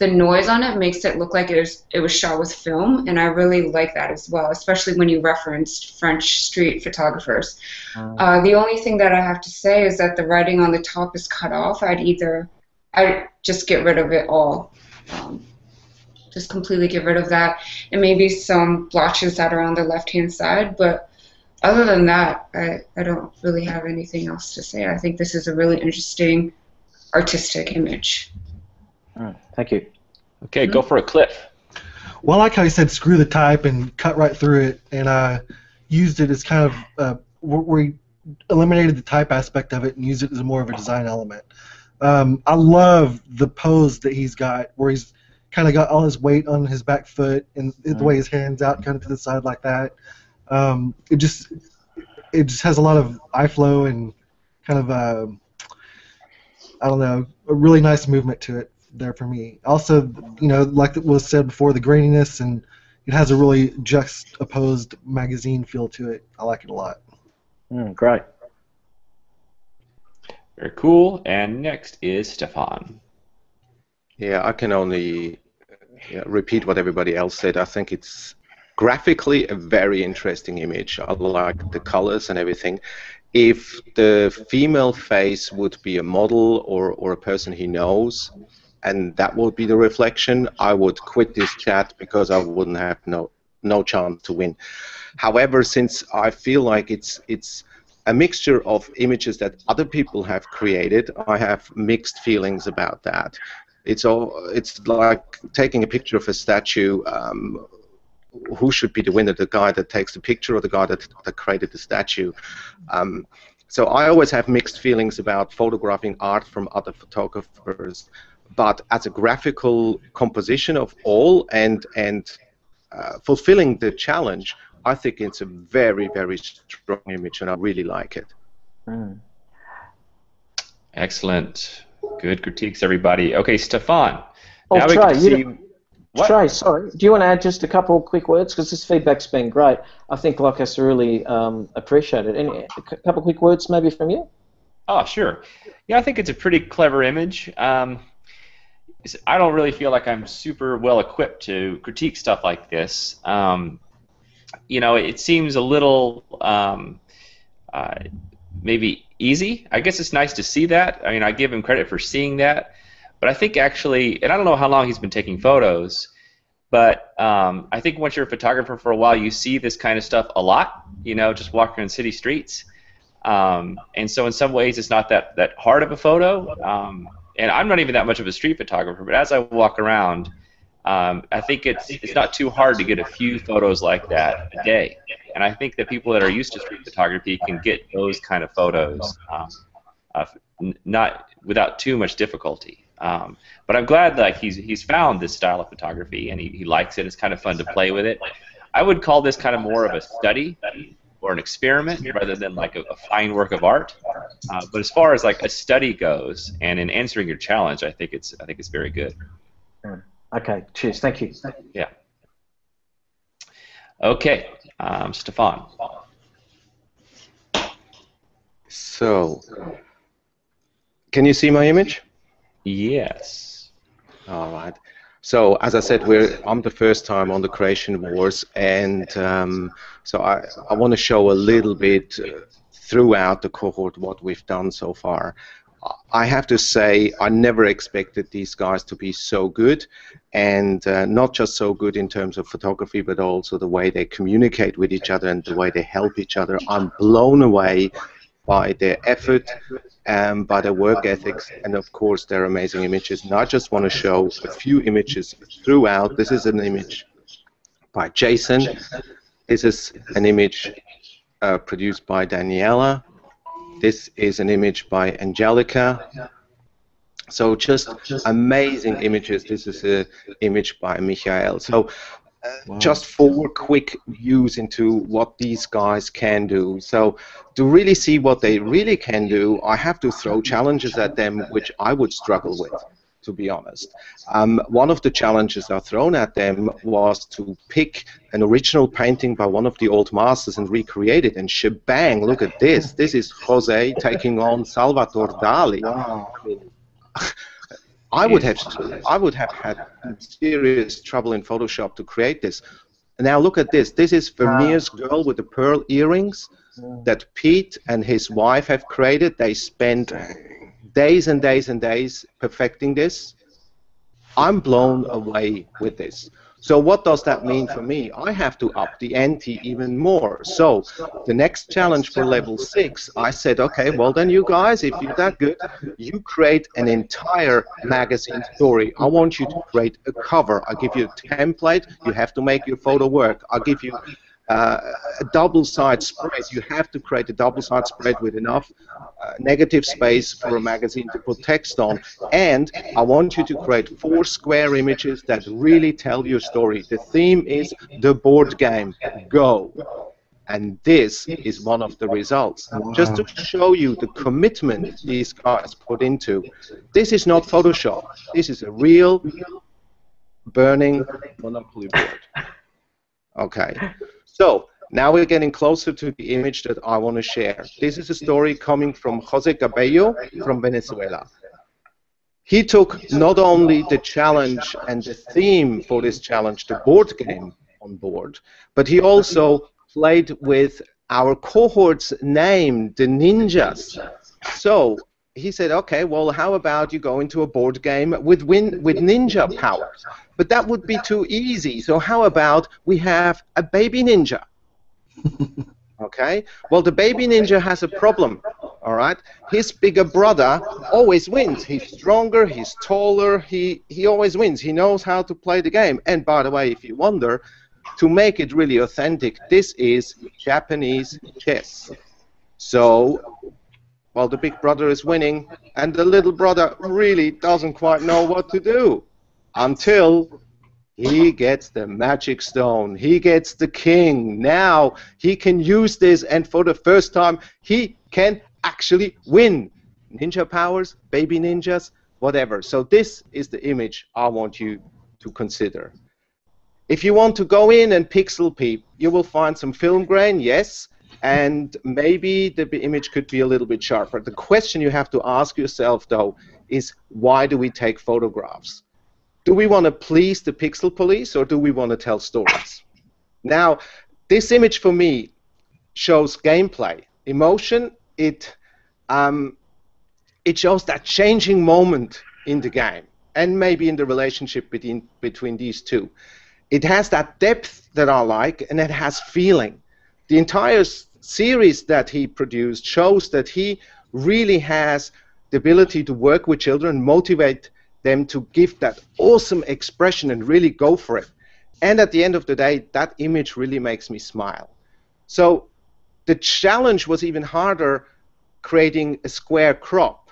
[SPEAKER 4] noise on it makes it look like it was shot with film, and I really like that as well, especially when you referenced French street photographers. The only thing that I have to say is that the writing on the top is cut off. I'd just get rid of it all. Just completely get rid of that, and maybe some blotches that are on the left-hand side, but other than that, I don't really have anything else to say. I think this is a really interesting artistic image.
[SPEAKER 5] Thank you.
[SPEAKER 1] Okay, go for it, Cliff.
[SPEAKER 3] Well, I like how you said screw the type and cut right through it, and used it as kind of where he eliminated the type aspect of it and used it as more of a design element. I love the pose that he's got, where he's kind of got all his weight on his back foot and the way his hands out kind of to the side like that. It just has a lot of eye flow and kind of I don't know, a really nice movement to it there for me. Also, you know, like it was said before, the graininess, and it has a really juxtaposed magazine feel to it. I like it a lot.
[SPEAKER 5] Great.
[SPEAKER 1] Very cool. And next is Stephan.
[SPEAKER 6] Yeah, I can only repeat what everybody else said. I think it's graphically a very interesting image. I like the colors and everything. If the female face would be a model or a person he knows, and that would be the reflection, I would quit this chat because I wouldn't have no chance to win. However, since I feel like it's a mixture of images that other people have created, I have mixed feelings about that. It's like taking a picture of a statue. Who should be the winner, the guy that takes the picture or the guy that created the statue? So I always have mixed feelings about photographing art from other photographers, but as a graphical composition of all and fulfilling the challenge, I think it's a very, very strong image, and I really like it.
[SPEAKER 1] Excellent. Good critiques, everybody. Okay, Stephan.
[SPEAKER 5] Oh,
[SPEAKER 1] now we
[SPEAKER 5] Trey,
[SPEAKER 1] can see.
[SPEAKER 5] Trey, sorry, do you want to add just a couple of quick words? Because this feedback's been great. I think Lockhurst really appreciate it. Any a couple of quick words maybe from you?
[SPEAKER 1] Oh, sure. Yeah, I think it's a pretty clever image. I don't really feel like I'm super well equipped to critique stuff like this. You know, it seems a little maybe easy. I guess it's nice to see that. I mean, I give him credit for seeing that. But I think actually, and I don't know how long he's been taking photos, but I think once you're a photographer for a while, you see this kind of stuff a lot, you know, just walking around city streets. And so in some ways, it's not that hard of a photo. And I'm not even that much of a street photographer, but as I walk around, I think it's not too hard to get a few photos like that a day. And I think that people that are used to street photography can get those kind of photos not without too much difficulty. But I'm glad that he's found this style of photography and he likes it. It's kind of fun to play with it. I would call this kind of more of a study or an experiment rather than like a fine work of art. But as far as like a study goes and in answering your challenge, I think it's very good.
[SPEAKER 5] Okay, cheers. Thank you.
[SPEAKER 1] Yeah. Okay, Stephan.
[SPEAKER 6] So, can you see my image?
[SPEAKER 1] Yes.
[SPEAKER 6] All right. So, as I said, I'm the first time on the Creation Wars, and so I want to show a little bit throughout the cohort what we've done so far. I have to say, I never expected these guys to be so good, and not just so good in terms of photography, but also the way they communicate with each other and the way they help each other. I'm blown away by their effort and by their work ethics, and of course their amazing images. And I just want to show a few images throughout. This is an image by Jason. This is an image produced by Daniela. This is an image by Angelica. So just amazing images. This is an image by Michael. So just 4 quick views into what these guys can do. So to really see what they really can do, I have to throw challenges at them, which I would struggle with, to be honest. One of the challenges I've thrown at them was to pick an original painting by one of the old masters and recreate it, and shebang, look at this. This is Jose taking on Salvador Dali.
[SPEAKER 5] Wow.
[SPEAKER 6] I would have had serious trouble in Photoshop to create this. Now look at this. This is Vermeer's girl with the pearl earrings that Pete and his wife have created. They spent days and days and days perfecting this. I'm blown away with this. So what does that mean for me? I have to up the ante even more. So the next challenge for level 6, I said, okay, well then you guys, if you're that good, you create an entire magazine story. I want you to create a cover. I'll give you a template. You have to make your photo work. I'll give you a double-side spread. You have to create a double-side spread with enough negative space for a magazine to put text on, and I want you to create 4 square images that really tell your story. The theme is the board game. Go. And this is one of the results. Wow. Just to show you the commitment these guys put into. This is not Photoshop. This is a real burning Monopoly board. Okay. So now we're getting closer to the image that I want to share. This is a story coming from Jose Cabello from Venezuela. He took not only the challenge and the theme for this challenge, the board game, on board, but he also played with our cohort's name, the Ninjas. So he said, okay, well, how about you go into a board game with ninja powers? But that would be too easy. So how about we have a baby ninja? Okay, well, the baby ninja has a problem, all right? His bigger brother always wins. He's stronger, he's taller, he always wins. He knows how to play the game. And by the way, if you wonder, to make it really authentic, this is Japanese chess. So, well, the big brother is winning, and the little brother really doesn't quite know what to do until he gets the magic stone. He gets the king. Now he can use this, and for the first time, he can actually win. Ninja powers, baby ninjas, whatever. So this is the image I want you to consider. If you want to go in and pixel peep, you will find some film grain, yes, and maybe the image could be a little bit sharper. The question you have to ask yourself, though, is why do we take photographs? Do we want to please the pixel police, or do we want to tell stories? Now, this image for me shows gameplay, emotion. It shows that changing moment in the game, and maybe in the relationship between these two. It has that depth that I like, and it has feeling. The entire series that he produced shows that he really has the ability to work with children, motivate them to give that awesome expression and really go for it. And at the end of the day, that image really makes me smile. So the challenge was even harder, creating a square crop.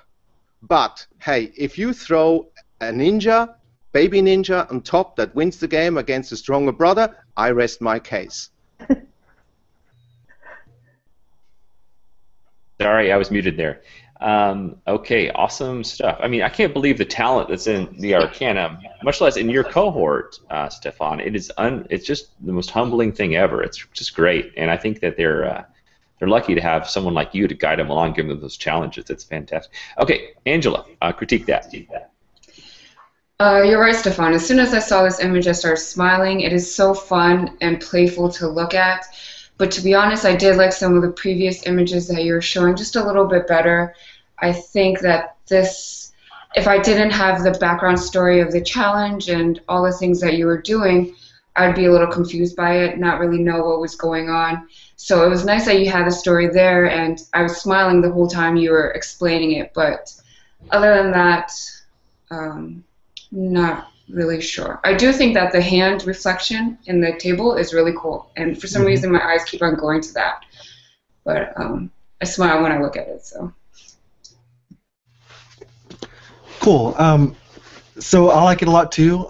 [SPEAKER 6] But hey, if you throw a ninja, baby ninja on top that wins the game against a stronger brother, I rest my case.
[SPEAKER 1] Sorry, I was muted there. Okay, awesome stuff. I mean, I can't believe the talent that's in the Arcanum, much less in your cohort, Stephan. It's just the most humbling thing ever. It's just great, and I think that they're lucky to have someone like you to guide them along, give them those challenges. It's fantastic. Okay, Angela, critique that.
[SPEAKER 4] You're right, Stephan. As soon as I saw this image, I started smiling. It is so fun and playful to look at. But to be honest, I did like some of the previous images that you were showing just a little bit better. I think that this, if I didn't have the background story of the challenge and all the things that you were doing, I'd be a little confused by it, not really know what was going on. So it was nice that you had the story there, and I was smiling the whole time you were explaining it. But other than that, not really sure. I do think that the hand reflection in the table is really cool, and for some reason my eyes keep on going to that. But I smile when I look at it. So
[SPEAKER 3] cool. So I like it a lot too.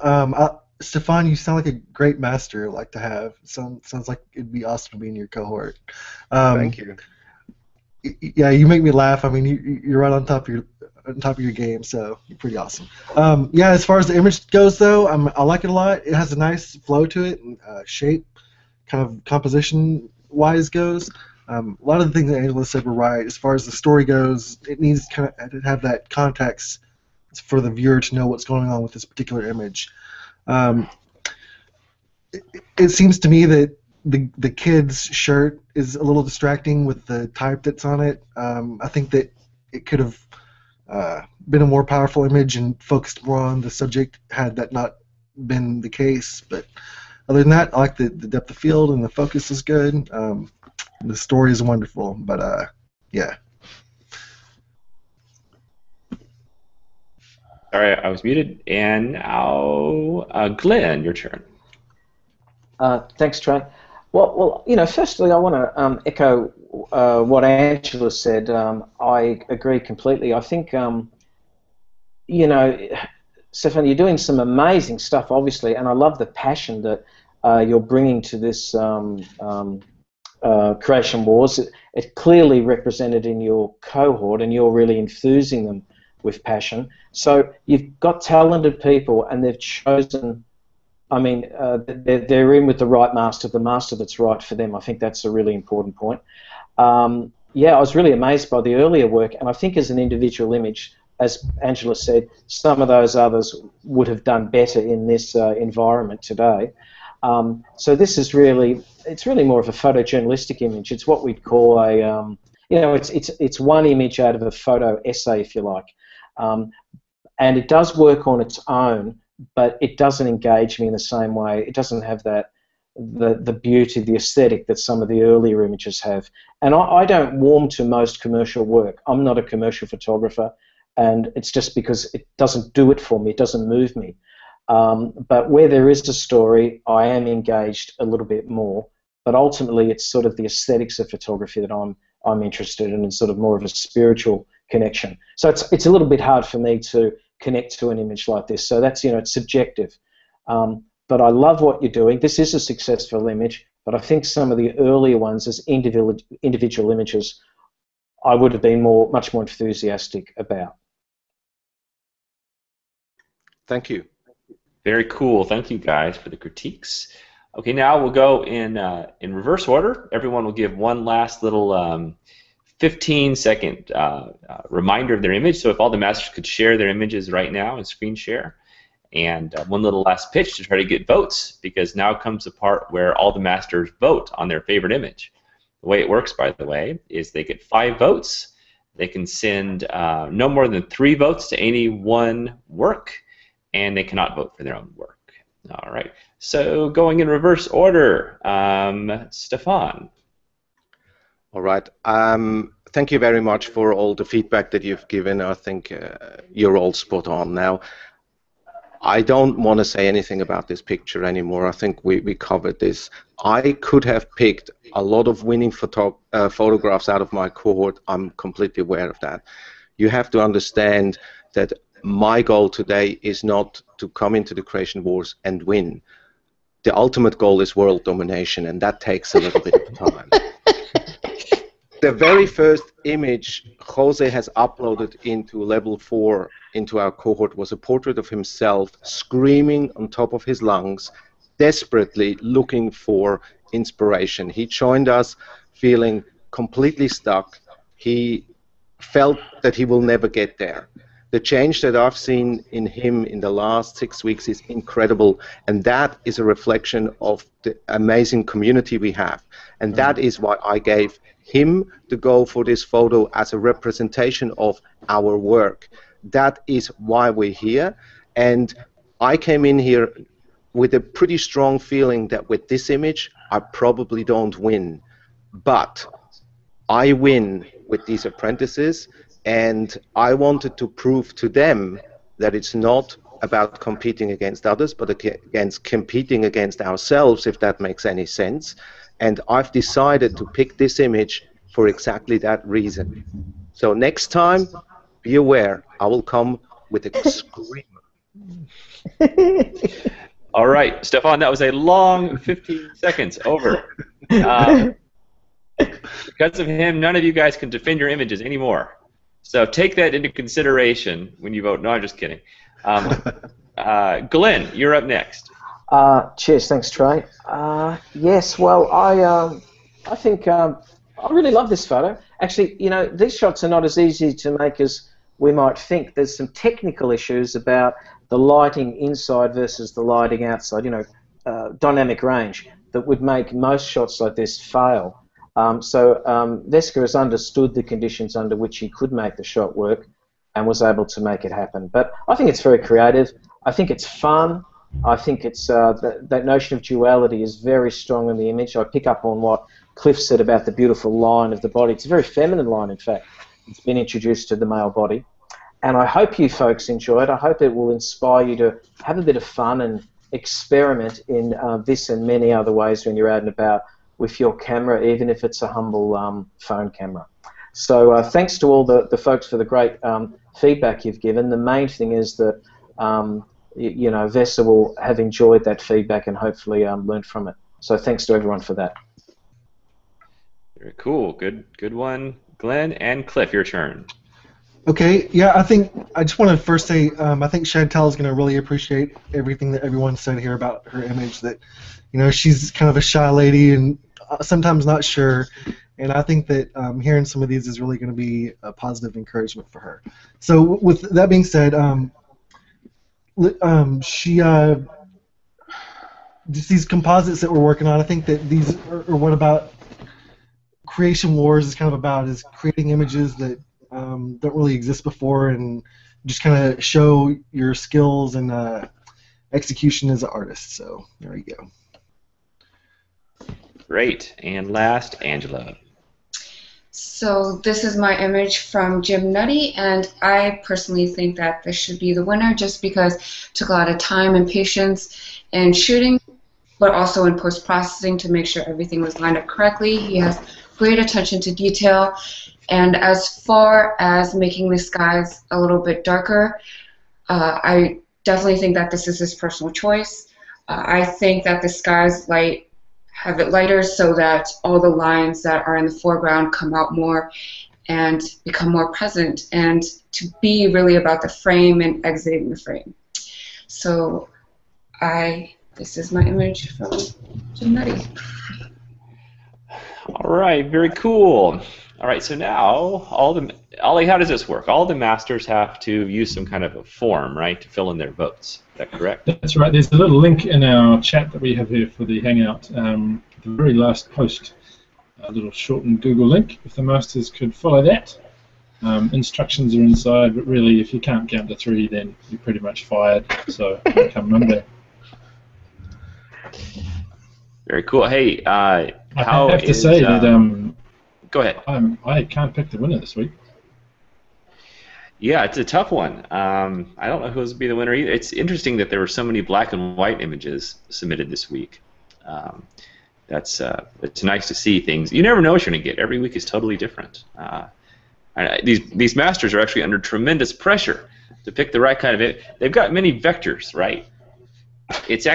[SPEAKER 3] Stephan, you sound like a great master. I'd like to have. Sounds like it'd be awesome to be in your cohort.
[SPEAKER 6] Thank you.
[SPEAKER 3] Yeah, you make me laugh. I mean, you're right on top of your game, so you're pretty awesome. Yeah, as far as the image goes, though, I like it a lot. It has a nice flow to it, and shape, kind of composition-wise goes. A lot of the things that Angela said were right. As far as the story goes, it needs kind of to have that context for the viewer to know what's going on with this particular image. It seems to me that the kid's shirt is a little distracting with the type that's on it. I think that it could have been a more powerful image and focused more on the subject had that not been the case. But other than that, I like the depth of field, and the focus is good. The story is wonderful, but yeah.
[SPEAKER 1] Sorry, I was muted. And now, Glenn, your turn.
[SPEAKER 5] Thanks, Trey. Well, you know, firstly, I want to echo what Angela said. I agree completely. I think, you know, Stephan, you're doing some amazing stuff, obviously, and I love the passion that you're bringing to this Creation Wars. It clearly represented in your cohort, and you're really enthusing them with passion. So you've got talented people, and they've chosen. I mean, they're in with the right master, the master that's right for them. I think that's a really important point. Yeah, I was really amazed by the earlier work, and I think as an individual image, as Angela said, some of those others would have done better in this environment today. So this is really, it's really more of a photojournalistic image. It's what we'd call a, you know, it's one image out of a photo essay, if you like. And it does work on its own, but it doesn't engage me in the same way. It doesn't have that the beauty, the aesthetic that some of the earlier images have. And I don't warm to most commercial work. I'm not a commercial photographer, and it's just because it doesn't do it for me. It doesn't move me. But where there is a story, I am engaged a little bit more. But ultimately, it's sort of the aesthetics of photography that I'm interested in, and sort of more of a spiritual connection. So it's a little bit hard for me to connect to an image like this. So that's, you know, it's subjective. But I love what you're doing. This is a successful image, but I think some of the earlier ones as individual images, I would have been much more enthusiastic about.
[SPEAKER 6] Thank you.
[SPEAKER 1] Very cool. Thank you guys for the critiques. Okay, now we'll go in reverse order. Everyone will give one last little 15-second reminder of their image. So if all the masters could share their images right now and screen share. And one little last pitch to try to get votes, because now comes the part where all the masters vote on their favorite image. The way it works, by the way, is they get 5 votes. They can send no more than 3 votes to any one work, and they cannot vote for their own work. All right. So going in reverse order, Stephan.
[SPEAKER 6] All right. Thank you very much for all the feedback that you've given. I think you're all spot on now. I don't want to say anything about this picture anymore. I think we covered this. I could have picked a lot of winning photographs out of my cohort. I'm completely aware of that. You have to understand that my goal today is not to come into the creation wars and win. The ultimate goal is world domination, and that takes a little bit of time. The very first image Jose has uploaded into level 4 into our cohort was a portrait of himself screaming on top of his lungs, desperately looking for inspiration. He joined us feeling completely stuck. He felt that he will never get there. The change that I've seen in him in the last 6 weeks is incredible, and that is a reflection of the amazing community we have. And that is why I gave him the go for this photo as a representation of our work. That is why we're here, and I came in here with a pretty strong feeling that with this image I probably don't win, but I win with these apprentices, and I wanted to prove to them that it's not about competing against others, but against competing against ourselves, if that makes any sense. And I've decided to pick this image for exactly that reason. So next time, be aware, I will come with a screamer.
[SPEAKER 1] All right, Stephan, that was a long 15 seconds. Over. Because of him, none of you guys can defend your images anymore. So take that into consideration when you vote. No, I'm just kidding. Glenn, you're up next.
[SPEAKER 5] Cheers, thanks, Trey. Yes, well, I think I really love this photo. Actually, you know, these shots are not as easy to make as we might think. There's some technical issues about the lighting inside versus the lighting outside, you know, dynamic range, that would make most shots like this fail. So Veska has understood the conditions under which he could make the shot work and was able to make it happen. But I think it's very creative. I think it's fun. I think it's that notion of duality is very strong in the image. I pick up on what Cliff said about the beautiful line of the body. It's a very feminine line, in fact. It's been introduced to the male body. And I hope you folks enjoy it. I hope it will inspire you to have a bit of fun and experiment in this and many other ways when you're out and about with your camera, even if it's a humble phone camera. So thanks to all the folks for the great feedback you've given. The main thing is that you know, Vesa will have enjoyed that feedback and hopefully learned from it. So thanks to everyone for that.
[SPEAKER 1] Very cool. Good one, Glenn. And Cliff, your turn.
[SPEAKER 3] Okay, yeah, I just want to first say I think Chantal is going to really appreciate everything that everyone said here about her image, that, you know, she's kind of a shy lady and sometimes not sure, and I think that hearing some of these is really going to be a positive encouragement for her. So with that being said, just these composites that we're working on, I think that these are what about Creation Wars is kind of about, is creating images that don't really exist before and just kind of show your skills and execution as an artist. So there you go.
[SPEAKER 1] Great. And last, Angela.
[SPEAKER 4] So this is my image from Jim Nutty, and I personally think that this should be the winner just because it took a lot of time and patience in shooting, but also in post-processing to make sure everything was lined up correctly. He has great attention to detail, and as far as making the skies a little bit darker, I definitely think that this is his personal choice. I think that the skies have it lighter so that all the lines that are in the foreground come out more and become more present, and to be really about the frame and exiting the frame. So This is my image from Genetti.
[SPEAKER 1] All right, very cool. All right, so now Ollie, how does this work? All the masters have to use some kind of a form, right, to fill in their votes. Is that correct?
[SPEAKER 2] That's right. There's a little link in our chat that we have here for the Hangout. The very last post, a little shortened Google link. If the masters could follow that, instructions are inside. But really, if you can't count to 3, then you're pretty much fired. So come Monday.
[SPEAKER 1] Very cool. Hey,
[SPEAKER 2] I have to say that.
[SPEAKER 1] Go ahead.
[SPEAKER 2] I can't pick the winner this week.
[SPEAKER 1] Yeah, it's a tough one. I don't know who's going to be the winner either. It's interesting that there were so many black and white images submitted this week. It's nice to see things. You never know what you're going to get. Every week is totally different. These masters are actually under tremendous pressure to pick the right kind of it. They've got many vectors, right? It's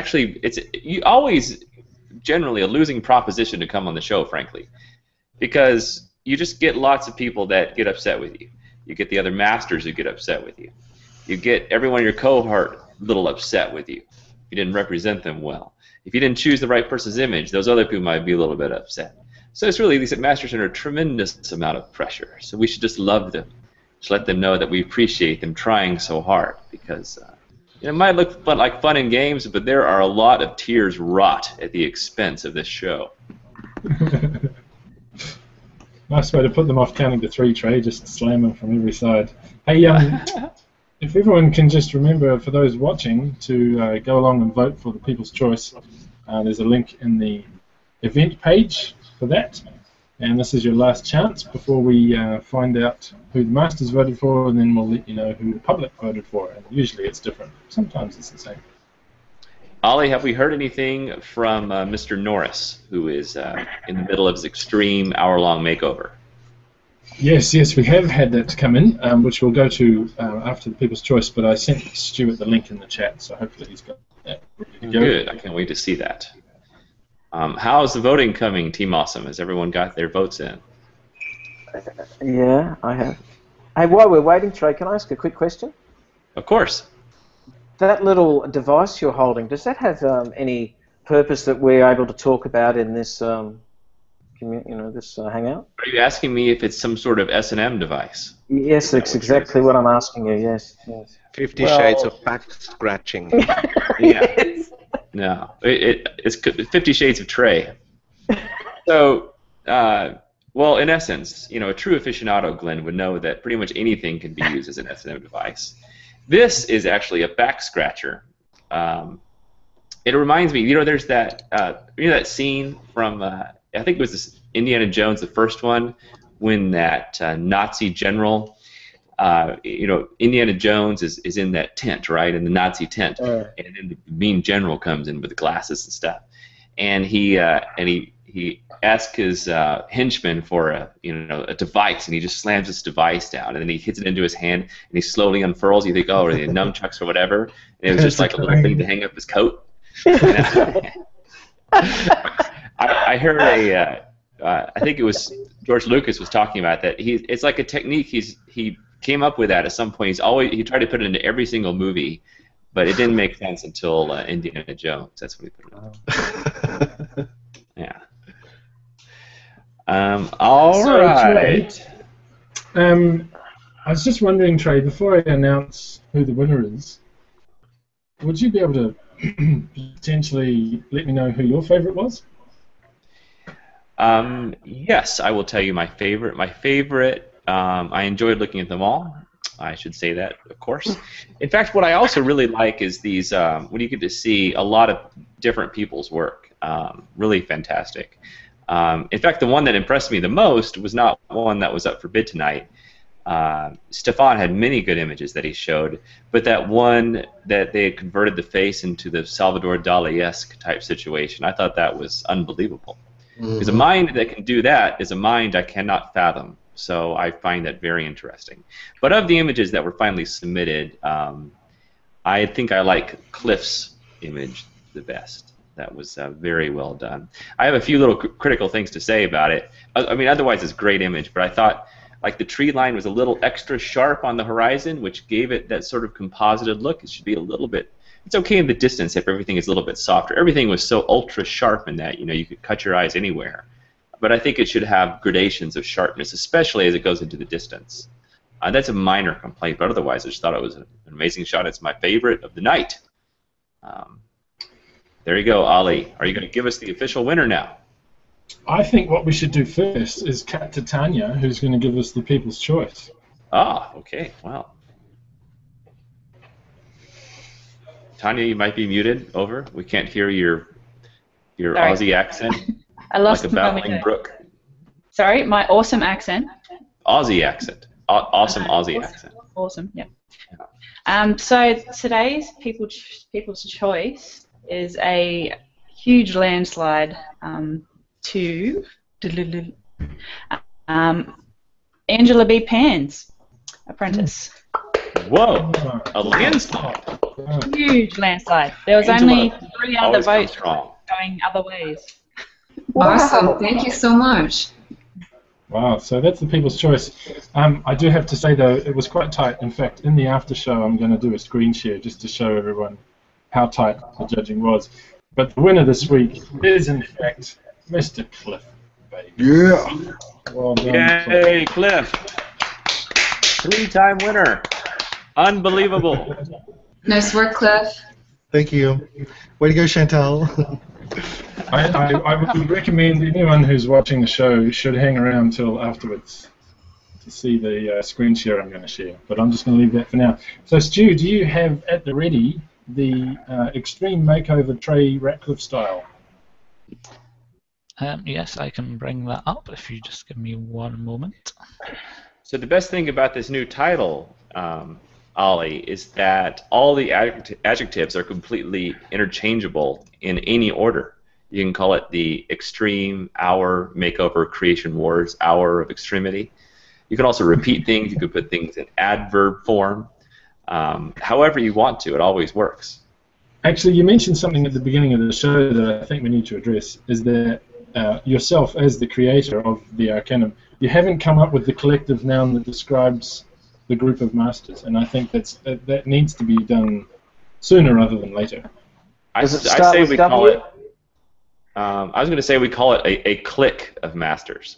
[SPEAKER 1] always generally a losing proposition to come on the show, frankly, because you just get lots of people that get upset with you. You get the other masters who get upset with you. You get everyone in your cohort a little upset with you. You didn't represent them well. If you didn't choose the right person's image, those other people might be a little bit upset. So it's really these masters are under a tremendous amount of pressure. So we should just love them. Just let them know that we appreciate them trying so hard, because it might look like fun and games, but there are a lot of tears wrought at the expense of this show.
[SPEAKER 2] Nice way to put them off counting to 3, Trey. Just slam them from every side. Hey, if everyone can just remember, for those watching, to go along and vote for the People's Choice. There's a link in the event page for that. And this is your last chance before we find out who the Masters voted for, and then we'll let you know who the public voted for. And usually it's different. Sometimes it's the same.
[SPEAKER 1] Ollie, have we heard anything from Mr. Norris, who is in the middle of his extreme hour-long makeover?
[SPEAKER 2] Yes, we have had that come in, which we'll go to after the People's Choice, but I sent Stuart the link in the chat, so hopefully he's got that ready to go.
[SPEAKER 1] Good, I can't wait to see that. How's the voting coming, Team Awesome? Has everyone got their votes in?
[SPEAKER 5] Yeah, I have. Hey, while we're waiting, Trey, can I ask a quick question?
[SPEAKER 1] Of course.
[SPEAKER 5] That little device you're holding, does that have any purpose that we're able to talk about in this, this Hangout?
[SPEAKER 1] Are you asking me if it's some sort of S&M device?
[SPEAKER 5] Yes, that's exactly what I'm asking you. Yes.
[SPEAKER 6] 50 Shades of back scratching.
[SPEAKER 1] Yeah. No, it's 50 Shades of Trey. So, well, in essence, a true aficionado, Glenn, would know that pretty much anything can be used as an S&M device. This is actually a back scratcher. It reminds me, there's that, that scene from, I think it was this Indiana Jones, the first one, when that Nazi general, Indiana Jones is in that tent, right, in the Nazi tent, and then the mean general comes in with the glasses and stuff, and he asks his henchman for a device, and he just slams this device down, and then he hits it into his hand, and he slowly unfurls. You think, oh, are they nunchucks or whatever? And it was just like a little thing to hang up his coat. I heard I think it was George Lucas was talking about that. It's like a technique he came up with that at some point. He tried to put it into every single movie, but it didn't make sense until Indiana Jones. That's when he put it in. Yeah. All right.
[SPEAKER 2] Trey, I was just wondering, Trey, before I announce who the winner is, would you be able to potentially let me know who your favorite was?
[SPEAKER 1] Yes, I will tell you my favorite. I enjoyed looking at them all. I should say that, of course. In fact, what I also really like is these when you get to see a lot of different people's work. Really fantastic. In fact, the one that impressed me the most was not one that was up for bid tonight. Stephan had many good images that he showed, but that one that they had converted the face into the Salvador Dali-esque type situation, I thought that was unbelievable. Because a mind that can do that is a mind I cannot fathom. So I find that very interesting. But of the images that were finally submitted, I think I like Cliff's image the best. That was very well done. I have a few little critical things to say about it. I mean, otherwise it's a great image, but I thought like the tree line was a little extra sharp on the horizon, which gave it that sort of composited look. It should be a little bit it's okay in the distance if everything is a little bit softer. Everything was so ultra sharp in that, you could cut your eyes anywhere. But I think it should have gradations of sharpness, especially as it goes into the distance. That's a minor complaint, but otherwise I just thought it was an amazing shot. It's my favorite of the night. There you go, Ali. Are you going to give us the official winner now?
[SPEAKER 2] I think what we should do first is cut to Tanya, who's going to give us the People's Choice.
[SPEAKER 1] Ah, okay. Wow. Tanya, you might be muted. Over. We can't hear your
[SPEAKER 8] Sorry.
[SPEAKER 1] Aussie accent.
[SPEAKER 8] I lost
[SPEAKER 1] like a babbling brook.
[SPEAKER 8] Sorry, my awesome accent.
[SPEAKER 1] Aussie accent. Awesome Aussie accent.
[SPEAKER 8] Awesome, yeah. So today's People's Choice is a huge landslide to Angela B. Pan's Apprentice.
[SPEAKER 1] Whoa, a landslide.
[SPEAKER 8] Huge landslide. There was
[SPEAKER 1] Angela
[SPEAKER 8] only 3 other votes
[SPEAKER 1] strong.
[SPEAKER 8] going other ways.
[SPEAKER 4] Awesome. Thank you so much.
[SPEAKER 2] Wow, so that's the People's Choice. I do have to say, though, it was quite tight. In fact, in the after show, I'm going to do a screen share just to show everyone how tight the judging was. But the winner this week is, in fact, Mr. Cliff. Baby.
[SPEAKER 3] Yeah.
[SPEAKER 2] Well done,
[SPEAKER 1] Yay, Cliff. 3-time winner. Unbelievable.
[SPEAKER 4] Nice work, Cliff.
[SPEAKER 3] Thank you. Way to go, Chantal.
[SPEAKER 2] I would recommend anyone who's watching the show should hang around till afterwards to see the screen share I'm going to share. But I'm just going to leave that for now. So, Stu, do you have at the ready the Extreme Makeover Trey Ratcliffe style?
[SPEAKER 7] Yes, I can bring that up if you just give me one moment.
[SPEAKER 1] So the best thing about this new title, Ollie, is that all the adjectives are completely interchangeable in any order. You can call it the Extreme Hour Makeover Creation Wars Hour of Extremity. You can also repeat things. You could put things in adverb form. However you want to, it always works.
[SPEAKER 2] Actually, you mentioned something at the beginning of the show that I think we need to address, is that yourself, as the creator of the Arcanum, you haven't come up with the collective noun that describes the group of masters, and I think that needs to be done sooner rather than later.
[SPEAKER 1] I say we call it. I was going to say we call it a clique of masters.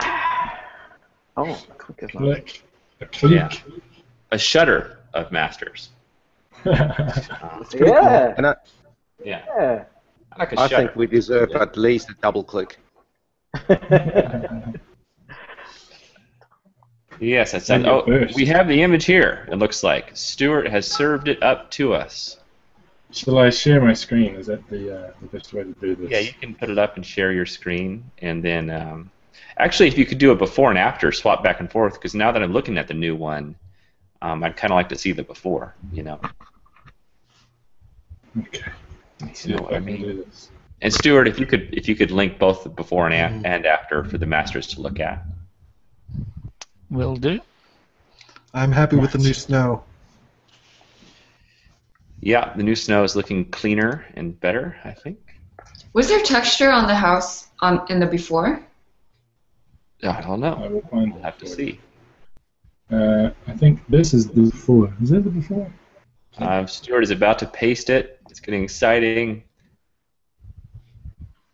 [SPEAKER 5] Oh, a clique of masters.
[SPEAKER 2] A clique.
[SPEAKER 1] Yeah. A shudder of masters.
[SPEAKER 5] Yeah.
[SPEAKER 6] Cool. And
[SPEAKER 5] Yeah.
[SPEAKER 1] Like a
[SPEAKER 6] I
[SPEAKER 1] shudder.
[SPEAKER 6] think we deserve at least a double click.
[SPEAKER 1] Yes, I said. Oh, we have the image here. It looks like Stuart has served it up to us.
[SPEAKER 2] Shall I share my screen? Is that the best way to do this?
[SPEAKER 1] Yeah, you can put it up and share your screen, and then actually, if you could do it before and after, swap back and forth. Because now that I'm looking at the new one, I'd kind of like to see the before.
[SPEAKER 2] Okay.
[SPEAKER 1] You know what I mean? And Stuart, if you could link both the before and after for the masters to look at.
[SPEAKER 7] Will do.
[SPEAKER 3] I'm happy with the new snow.
[SPEAKER 1] Yeah, the new snow is looking cleaner and better, I think.
[SPEAKER 4] Was there texture on the house in the before?
[SPEAKER 1] I don't know.
[SPEAKER 2] I will find
[SPEAKER 1] We'll have to see.
[SPEAKER 2] I think this is the before. Is that the before?
[SPEAKER 1] Stuart is about to paste it. It's getting exciting.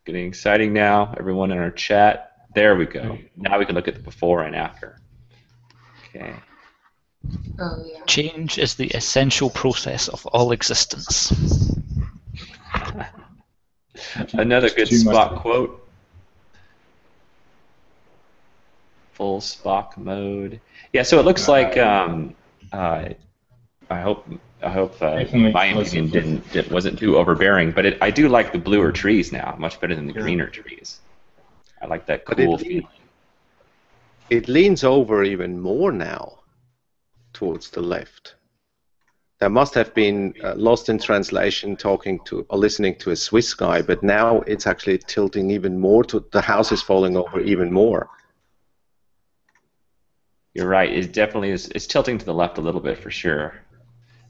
[SPEAKER 1] Getting exciting now. Everyone in our chat. There we go. Now we can look at the before and after. Okay.
[SPEAKER 4] Oh, yeah.
[SPEAKER 7] Change is the essential process of all existence.
[SPEAKER 1] Another good Spock quote. Full Spock mode. Yeah, so it looks like I hope my opinion wasn't too overbearing, but I do like the bluer trees now, much better than the greener trees. I like that cool feeling.
[SPEAKER 6] It leans over even more now towards the left. There must have been lost in translation talking to or listening to a Swiss guy, but now it's actually tilting even more to the house is falling over even more.
[SPEAKER 1] You're right. It definitely is. It's tilting to the left a little bit for sure.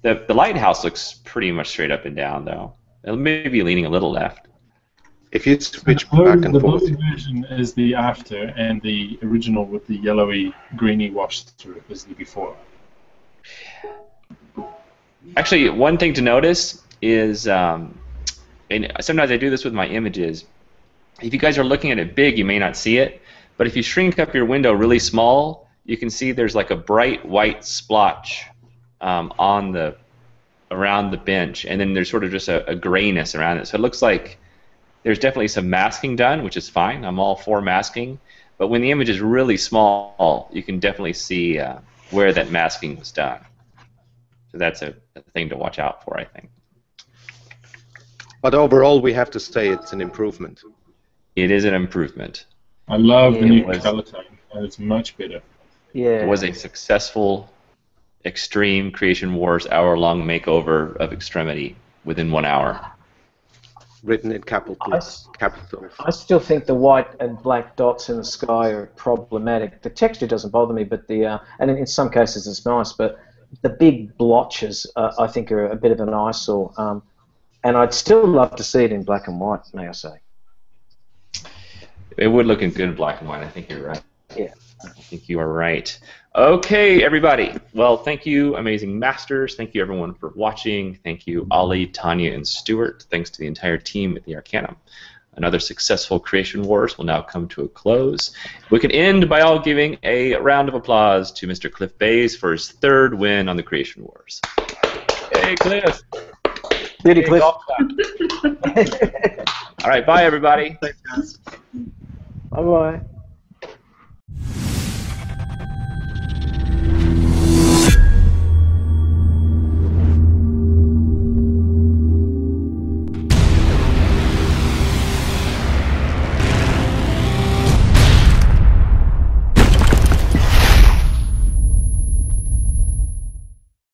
[SPEAKER 1] The lighthouse looks pretty much straight up and down, though. It may be leaning a little left.
[SPEAKER 6] If you switch back and forth.
[SPEAKER 2] The blue version is the after, and the original with the yellowy, greeny wash through is the before.
[SPEAKER 1] Actually, one thing to notice is, and sometimes I do this with my images. If you guys are looking at it big, you may not see it, but if you shrink up your window really small, you can see there's like a bright white splotch around the bench, and then there's sort of just a grayness around it. So it looks like there's definitely some masking done, which is fine. I'm all for masking. But when the image is really small, you can definitely see where that masking was done. So that's a thing to watch out for, I think.
[SPEAKER 6] But overall, we have to say it's an improvement.
[SPEAKER 1] It is an improvement.
[SPEAKER 2] I love the new color tone. It's much better.
[SPEAKER 5] Yeah.
[SPEAKER 1] It was a successful Extreme Creation Wars hour-long makeover of Extremity within 1 hour.
[SPEAKER 6] Written in capitals.
[SPEAKER 5] I still think the white and black dots in the sky are problematic. The texture doesn't bother me, but and in some cases it's nice, but the big blotches I think are a bit of an eyesore. And I'd still love to see it in black and white, may I say.
[SPEAKER 1] It would look good in black and white. I think you're right.
[SPEAKER 5] Yeah.
[SPEAKER 1] I think you are right. Okay, everybody. Well, thank you, Amazing Masters. Thank you, everyone, for watching. Thank you, Ollie, Tanya, and Stuart. Thanks to the entire team at the Arcanum. Another successful Creation Wars will now come to a close. We can end by all giving a round of applause to Mr. Cliff Baise for his 3rd win on the Creation Wars. Hey, Cliff.
[SPEAKER 5] Beauty, Cliff.
[SPEAKER 1] All right, bye, everybody.
[SPEAKER 3] Thanks, guys.
[SPEAKER 5] Bye-bye.